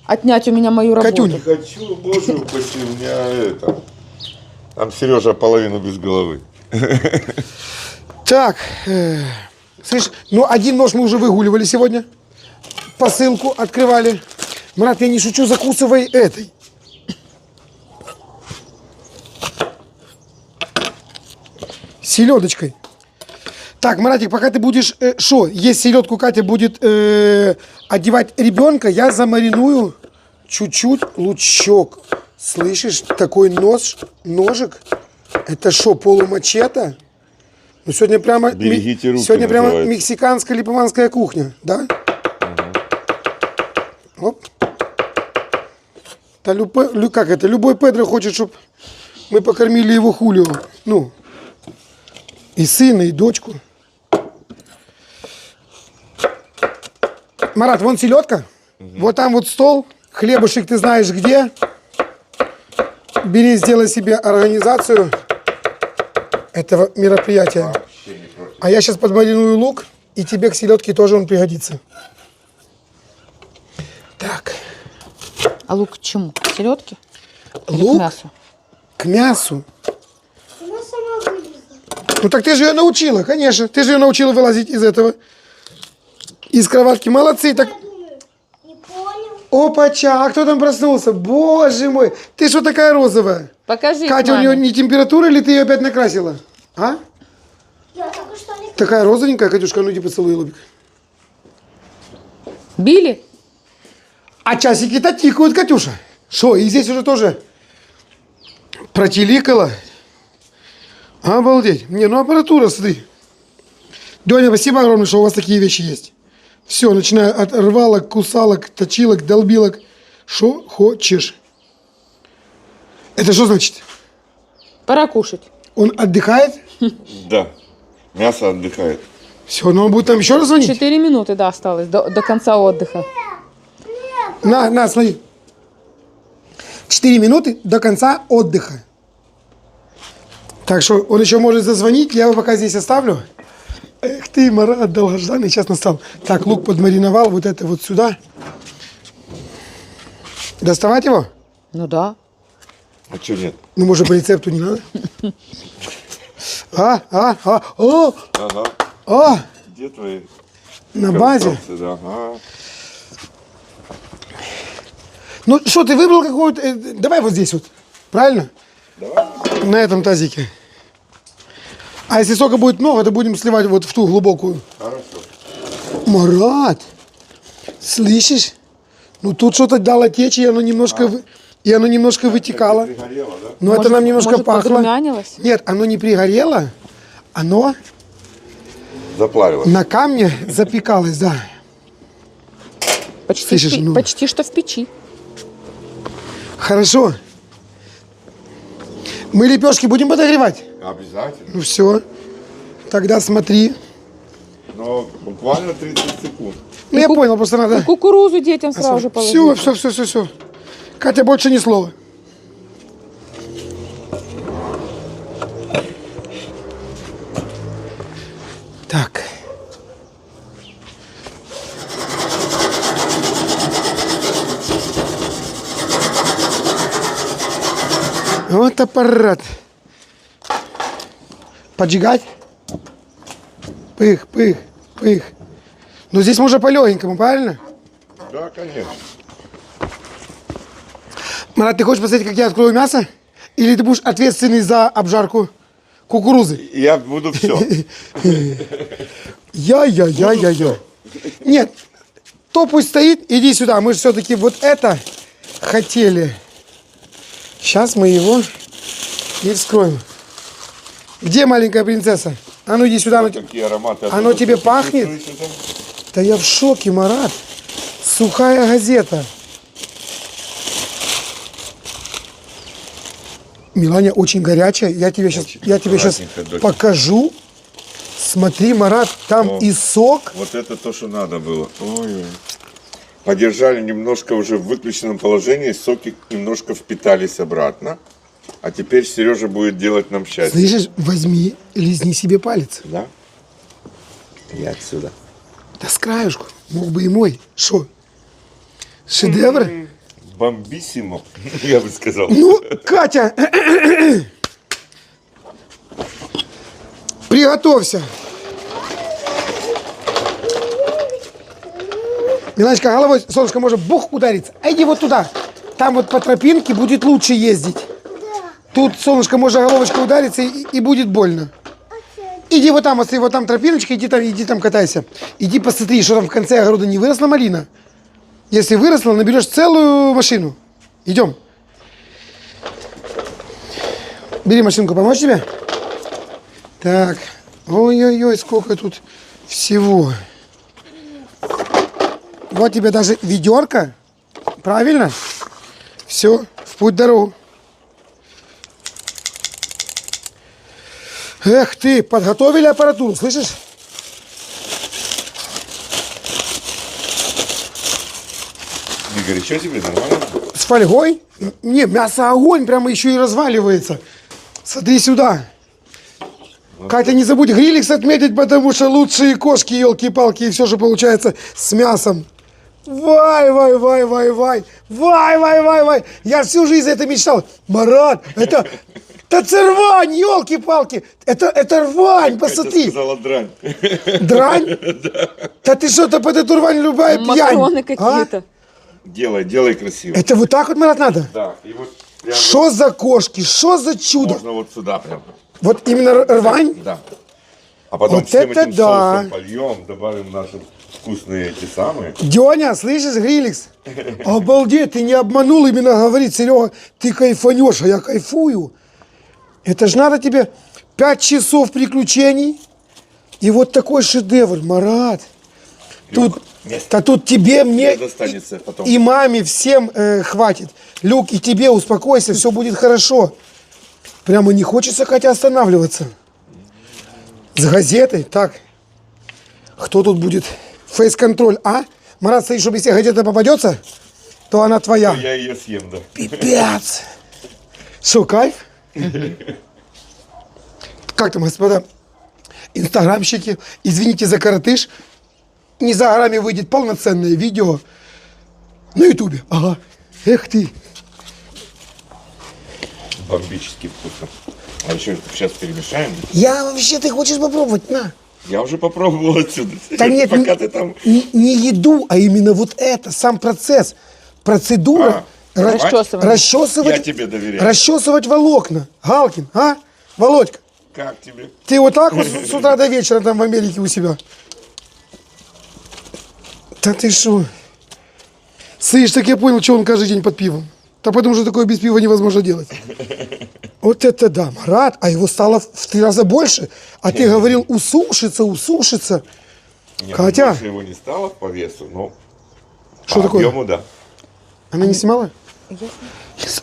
отнять у меня мою работу. Катюня. Не хочу, боже упаси, у меня это... Там Сережа половину без головы. Так, слышь, ну один нож мы уже выгуливали сегодня. Посылку открывали. Марат, я не шучу, закусывай этой. Селедочкой. Так, Маратик, пока ты будешь, что, есть селедку, Катя будет одевать ребенка, я замариную чуть-чуть лучок. Слышишь, такой ножик, это что, полумачете? Ну, сегодня прямо, Берегите руки, сегодня прямо называется. мексиканская липованская кухня, да? Оп. Да, как это, любой Педро хочет, чтобы мы покормили его Хулио. Ну, и сына, и дочку. Марат, вон селедка. Вот там вот стол. Хлебушек ты знаешь где. Бери, сделай себе организацию этого мероприятия. А я сейчас подмариную лук, и тебе к селедке тоже он пригодится. Так, А лук к чему? К селедке? Или лук к мясу? к мясу. Она сама вылезла. Ну так ты же ее научила, конечно. Ты же ее научила вылазить из этого. Из кроватки. Молодцы. Так, Не понял. опача, а кто там проснулся? Боже мой, ты что такая розовая? Покажи Катя, у нее не температура, или ты ее опять накрасила? А? Я только что не Такая розовенькая, Катюшка, ну иди поцелуй лобик. Били? А часики-то тикают, Катюша. Что, и здесь уже тоже протиликало. Обалдеть. Не, ну аппаратура, смотри. Доня, спасибо огромное, что у вас такие вещи есть. Все, начиная от рвалок, кусалок, точилок, долбилок. Что хочешь. Это что значит? Пора кушать. Он отдыхает? Да. Мясо отдыхает. Все, но он будет нам еще раз звонить? 4 минуты, да, осталось до конца отдыха. На, смотри. 4 минуты до конца отдыха. Так что он еще может зазвонить, я его пока здесь оставлю. Эх ты, Марат, долгожданный, сейчас настал. Так, лук подмариновал, вот это вот сюда. Доставать его? Ну да. А что нет? Ну, может, по рецепту не надо? Ага. Где твои? На базе. Да. Ага. Ну, что, ты выбрал какую-то... Давай вот здесь вот, правильно? Давай. На этом тазике. А если сока будет много, то будем сливать вот в ту глубокую. Хорошо. Марат, слышишь? Ну, тут что-то дало течь, и оно немножко, и оно немножко вытекало. Пригорело, да? Но это нам немножко может, пахло. подрумянилось? Нет, оно не пригорело, оно Заплавилось. на камне запекалось, да. Почти, Слышишь, ну. почти что в печи. Хорошо. Мы лепешки будем подогревать? Обязательно. Ну все. Тогда смотри. Но буквально 30 секунд. Ну, я понял, просто надо... Кукурузу детям сразу же положить. Все. Катя, больше ни слова. Так. Вот аппарат. Поджигать. Пых. Но здесь можно по-легенькому, правильно? Да, конечно. Марат, ты хочешь посмотреть, как я открою мясо? Или ты будешь ответственный за обжарку кукурузы? Я буду все. Я. Нет, то пусть стоит, иди сюда. Мы же все-таки вот это хотели. Сейчас мы его и вскроем. Где маленькая принцесса? А ну иди сюда. Какие ароматы. Оно тебе пахнет? Да я в шоке, Марат. Сухая газета. Миланя очень горячая. Я тебе сейчас аккуратненько, дочь. покажу. Смотри, Марат, там О. и сок. Вот это то, что надо было. Ой. Подержали немножко уже в выключенном положении, соки немножко впитались обратно. А теперь Сережа будет делать нам счастье. Слышишь, возьми, лизни себе палец. Да? И отсюда. Да с краюшку. Мог бы и мой. Шо? Шедевр? Бомбиссимо, я бы сказал. Ну, Катя, приготовься. Миланочка, головой, солнышко, может бух удариться. А иди вот туда. Там вот по тропинке будет лучше ездить. Тут, солнышко, может головочка удариться и будет больно. Иди вот там, если вот там тропиночка, иди там катайся. Иди посмотри, что там в конце огорода не выросла малина. Если выросла, наберешь целую машину. Идем. Бери машинку, помочь тебе? Так. Ой-ой-ой, сколько тут всего. Вот тебе даже ведерко. Правильно? Все, в путь дорогу. Эх ты, подготовили аппаратуру, слышишь? Игорь, еще тебе нормально? С фольгой? Не, мясо огонь, прямо еще и разваливается. Смотри сюда. Катя, не забудь гриликс отметить, потому что лучшие кошки, елки-палки, и все же получается с мясом. Вай. Я всю жизнь это мечтал. Марат, это рвань, елки-палки. Это рвань, посмотри. Катя сказала дрань. Дрань? Да ты что-то под эту рвань любая пьянь. Макароны а? какие-то. Делай красиво. Это вот так вот, Марат, надо? Да, и вот прям Что за кошки, что за чудо? можно вот сюда прям. Вот именно рвань? Да. А потом Вот всем это этим да. соусом польем, добавим наши вкусные эти самые. Деня, слышишь, Гриликс? Обалдеть, ты не обманул, именно говорит, Серега, ты кайфанешь, а я кайфую. Это ж надо тебе 5 часов приключений и вот такой шедевр, Марат. Тут, да тут тебе, мне Достанется потом. и маме всем хватит. Люк, и тебе успокойся, все будет хорошо. Прямо не хочется, Катя, останавливаться. С газетой, так. Кто тут будет? Фейс-контроль, а? Марат, стоит, чтобы если газета попадется, то она твоя. Я ее съем, да. Пипец. Что, кайф? Как там, господа, инстаграмщики, извините за коротыш, не за горами выйдет полноценное видео на ютубе. Ага. Эх ты. Бомбически вкусно. А еще сейчас перемешаем. Я вообще, ты хочешь попробовать? На. Я уже попробовал отсюда. Да нет, Пока ты там... не еду, а именно вот это, сам процесс. Процедура. Расчесывание. Расчесывать. Я тебе доверяю. Расчесывать волокна. Галкин, а? Володька, Как тебе? ты вот так вот с утра до вечера там в Америке у себя? Да ты шо? Слышь, так я понял, что он каждый день под пивом. Да потому что такое без пива невозможно делать. Вот это да, Марат, а его стало в 3 раза больше. А ты говорил, усушится. Нет, Катя. больше его не стало по весу, но Что по такое? объему, да. Она не снимала?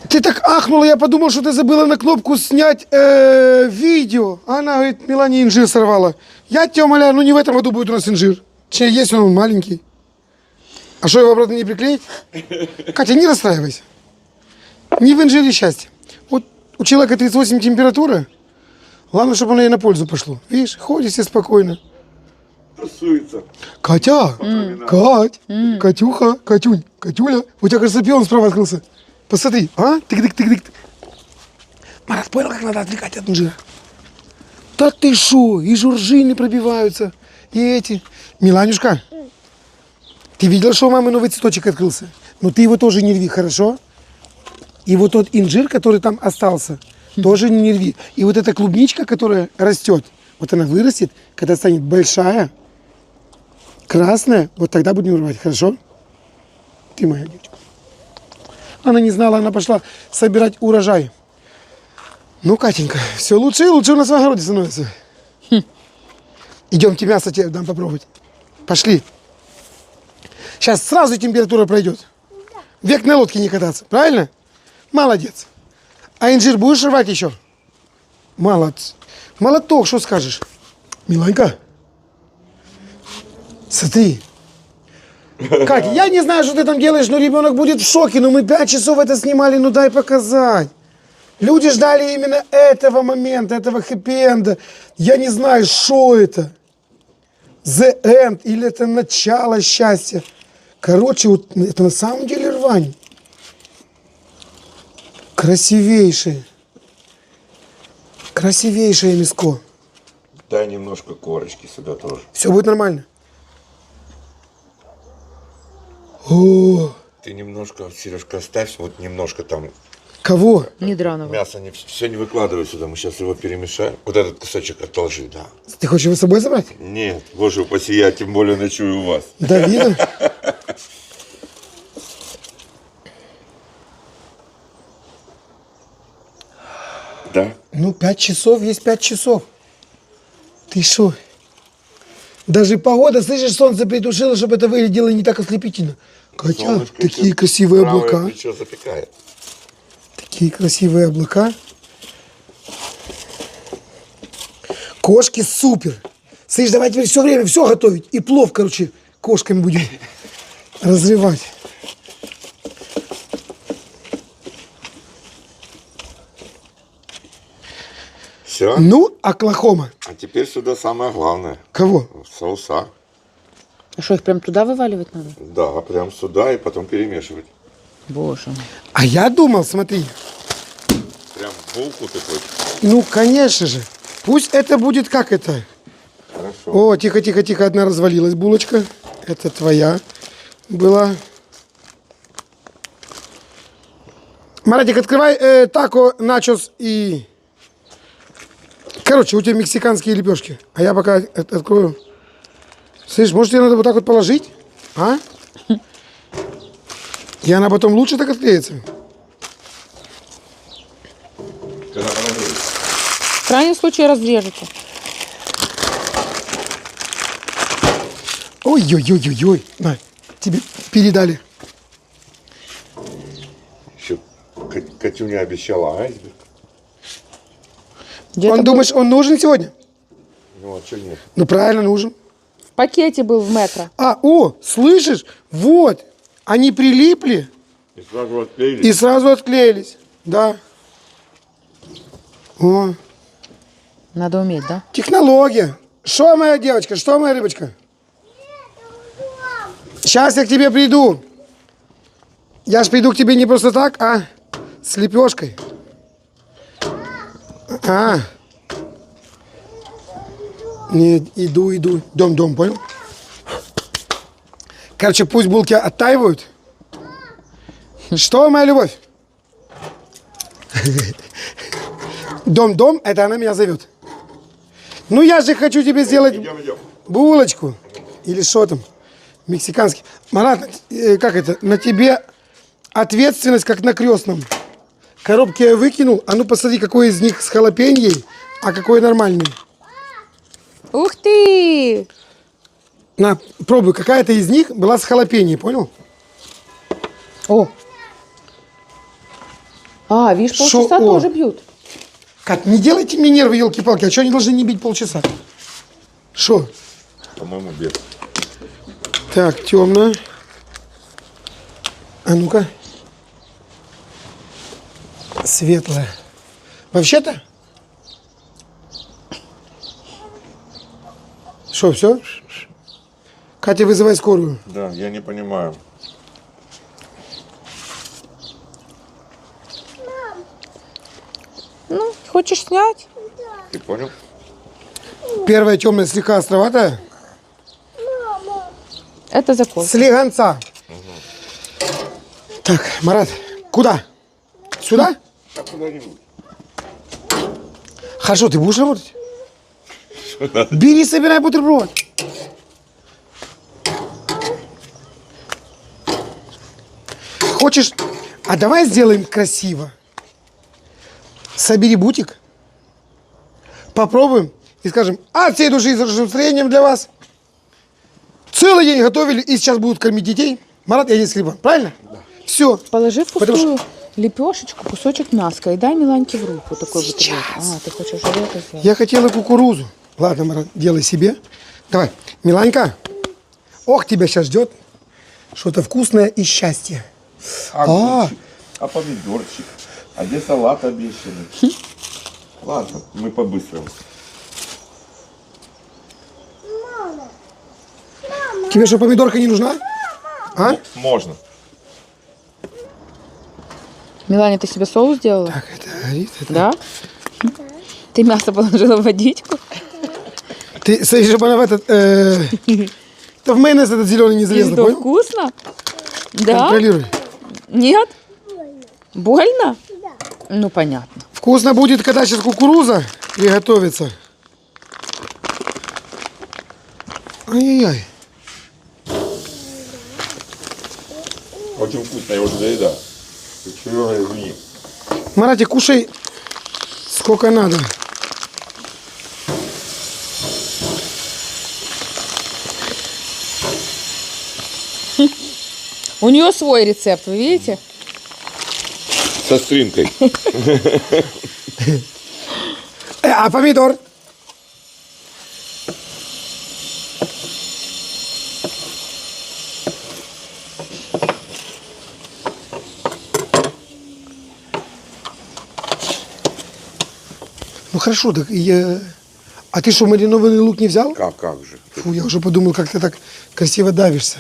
Ты так ахнула, я подумал, что ты забыла на кнопку снять видео. Она говорит, Мелания инжир сорвала. Я тебя умоляю, ну не в этом году будет у нас инжир. Че, есть он маленький. А что, его обратно не приклеить? Катя, не расстраивайся. Не в инжире счастье. Вот у человека 38 температура. Главное, чтобы оно ей на пользу пошло. Видишь, ходит себе спокойно. Тусуется. Катя, Кать, Катюха, Катюнь, Катюля. У тебя, кажется, пион справа открылся. Посмотри, а? Тык-тык-тык-тык. Марат, понял, как надо отвлекать от инжира? Да ты шо, и журжины пробиваются, и эти. Миланюшка, ты видела, что у мамы новый цветочек открылся? Ну ты его тоже не рви, хорошо? И вот тот инжир, который там остался, тоже не рви. И вот эта клубничка, которая растет, вот она вырастет, когда станет большая, красная, вот тогда будем рвать, хорошо? Ты моя девочка. Она не знала, она пошла собирать урожай. Ну, Катенька, все лучше и лучше у нас в огороде становится. Идемте, мясо тебе дам попробовать. Пошли. Сейчас сразу температура пройдет. Век на лодке не кататься, правильно? Молодец. А инжир будешь рвать еще? Молодец. Молоток, что скажешь? Миланька, смотри. Катя, я не знаю, что ты там делаешь, но ребенок будет в шоке. Но мы 5 часов это снимали, ну дай показать. Люди ждали именно этого момента, этого хэппи-энда. Я не знаю, что это. The end или это начало счастья. Короче, вот это на самом деле рвань. Красивейшее. Красивейшее мяско. Дай немножко корочки сюда тоже. Все будет нормально. О, Ты немножко, Сережка, оставь, вот немножко там кого? Не драного. мясо, все не выкладывай сюда, мы сейчас его перемешаем. Вот этот кусочек отложи, да. Ты хочешь его с собой забрать? Нет, боже упаси, я тем более ночую у вас. Да, видно? Да? Ну, 5 часов есть 5 часов. Ты шо? Даже погода, слышишь, солнце притушило, чтобы это выглядело не так ослепительно. Катя, Солнышко такие еще красивые правое облака. плечо запекает. Такие красивые облака. Кошки супер. Слышь, давай теперь все время все готовить. И плов, короче, кошками будем разрывать. Все? Ну, Оклахома. А теперь сюда самое главное. Кого? Соуса. А что, их прям туда вываливать надо? Да, прям сюда и потом перемешивать. Боже. А я думал, смотри, Прям булку ты хочешь. ну, конечно же, пусть это будет как это. Хорошо. О, тихо, тихо, тихо, одна развалилась булочка. Это твоя была. Маратик, открывай тако, начос и... Короче, у тебя мексиканские лепешки. А я пока открою. Слышь, может, ее надо вот так вот положить? А? И она потом лучше так отклеится. Когда положили? В крайнем случае разрежете. Ой-ой-ой-ой-ой. На, тебе передали. Еще Катюня обещала айсберг. Где-то Он, был- думаешь, он нужен сегодня? Ну, а что нет? Ну, правильно, нужен. в пакете был в метро. А, о, слышишь? Вот, они прилипли. И сразу отклеились. И сразу отклеились. Да. О, Надо уметь, да? технология. Что, моя девочка, что, моя рыбочка? Сейчас я к тебе приду. Я ж приду к тебе не просто так, а с лепешкой. А. Нет, иду. Дом, понял? Короче, пусть булки оттаивают. Что, моя любовь? Дом, это она меня зовет. Ну, я же хочу тебе сделать Идем. булочку. Или что там? Мексиканский. Марат, как это? На тебе ответственность, как на крестном. Коробки я выкинул. А ну, посмотри, какой из них с халапеньей, а какой нормальный. Ух ты! На, пробуй. Какая-то из них была с халапеньей, понял? О! А, видишь, Шо, полчаса о? тоже бьют. Кать, не делайте мне нервы, елки-палки. А что они должны не бить полчаса? Шо? По-моему, без. Так, темно. А ну-ка. Светлая. Вообще-то? Что, все? Катя, вызывай скорую. Да, я не понимаю. Ну, хочешь снять? Ты понял? Первая темная, слегка островатая. Это закон. Слегонца. Так, Марат, куда? Сюда? Так куда-нибудь. Хорошо, ты будешь работать? Бери, собирай бутерброд. Хочешь? А давай сделаем красиво. Собери бутик. Попробуем. И скажем, от всей души с настроением для вас. Целый день готовили и сейчас будут кормить детей. Марат, я здесь хлеба. Правильно? Да. Все. Положи в Потому пустую лепешечку, кусочек мяска и дай Миланьке в руку такой бутерброд. А, ты хочешь уже это сделать? Я хотела кукурузу. Ладно, Марат, делай себе. Давай. Миланька. Ох, тебя сейчас ждет что-то вкусное и счастье. Огурчик, а помидорчик, а где салат обещанный? Ладно, мы по-быстрому. Тебе что, помидорка не нужна? А? Можно. Миланя, ты себе соус сделала? Так, это горит. Это... Да? Ты мясо положила в водичку? Ты, смотри, чтобы она в этот... Да в майонез этот зеленый не И залезла, что, понял? вкусно? Да? Контролируй. Нет? Больно? Да. Ну, понятно. Вкусно будет, когда сейчас кукуруза приготовится. Ай-яй-яй. Очень вкусно, я уже доедаю. Серега, извини. Маратик, кушай сколько надо. У нее свой рецепт, вы видите? Со стринкой. А помидор? Ну хорошо, так я... А ты что, маринованный лук не взял? Как же? Фу, я уже подумал, как ты так красиво давишься.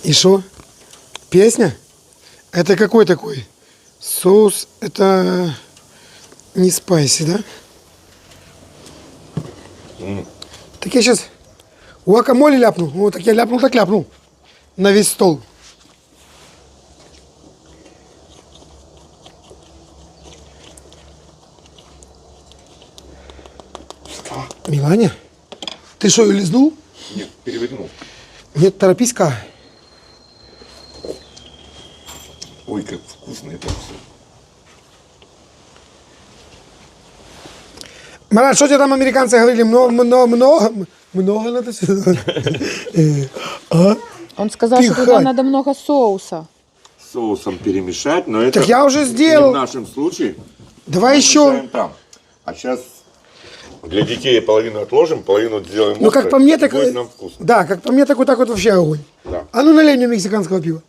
И что? Песня? Это какой такой? Соус, это не спайси, да? Так я сейчас гуакамоле ляпнул. Вот так я ляпнул, так ляпнул. На весь стол. Миланя, ты что, ее лизнул? Нет, перевернул. Нет, торопись-ка. Ой, как вкусно это все. Марат, что тебе там американцы говорили? Много надо сюда. Он сказал, что туда Пихать. надо много соуса. Соусом перемешать, но это Так я уже сделал. не в нашем случае. Давай Мы еще. мешаем там. А сейчас для детей половину отложим, половину сделаем. Ну, как острой, по мне, и так... будет нам вкусно. Да, как по мне, так вот вообще огонь. Да. А ну налей мне мексиканского пива.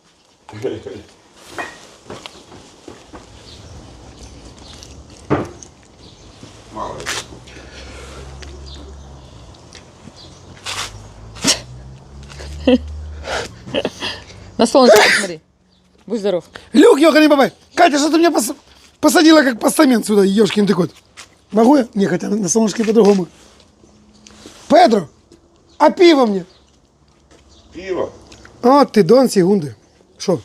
На солнышко посмотри. Будь здоров. Люк, ёханый бабай. Катя, что ты меня посадила как постамент сюда, ёшкин ты кот? Могу я? Не, хотя на солнышке по-другому. Педро, а пиво мне? Пиво. А, ты Дон Сегунды. Шо?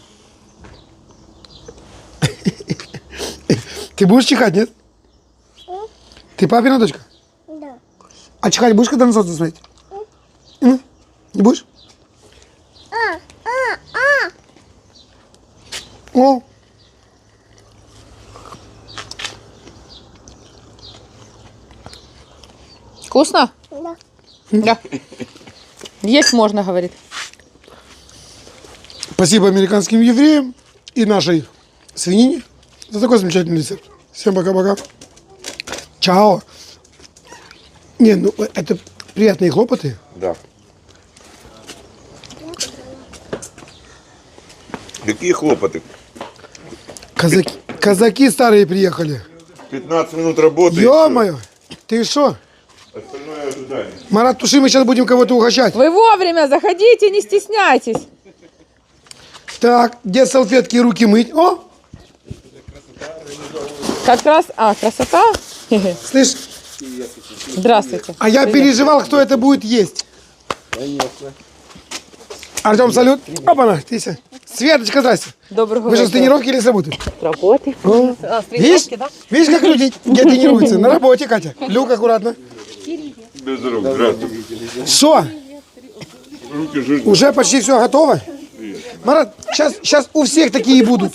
Ты будешь чихать, нет? Ты папина дочка? Да. А чихать будешь, когда на солнце смотреть? Не будешь? О, Вкусно? Да. Да. Есть можно, говорит. спасибо американским евреям и нашей свинине за такой замечательный рецепт. Всем пока-пока. Чао. Не, ну это приятные хлопоты. Да. Какие хлопоты? Казаки старые приехали. 15 минут работы. Ё-моё, ты шо? Остальное ожидание. Марат, туши, мы сейчас будем кого-то угощать. Вы вовремя заходите, не стесняйтесь. Так, где салфетки и руки мыть? О, Как раз... А, красота? слышь, Здравствуйте. а я переживал, кто это будет есть. Конечно. Артем, салют. Опа-на, ты ся. Светочка, здрасте. Доброго Вы же с вечера. тренировки или с работы? Работы. Видишь? Видишь, как люди где тренируются? На работе, Катя. Люк, аккуратно. Без рук. Здравствуйте. Что? Руки жирные. Уже почти все готово? Марат, сейчас у всех такие будут.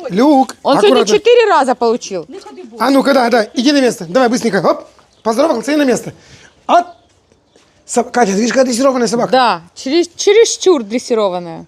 Люк, Он сегодня аккуратно. 4 раза получил. А ну-ка, да, иди на место. Давай, быстренько. Оп, поздоровался и на место. От. Катя, ты видишь, какая дрессированная собака? Да, чересчур дрессированная.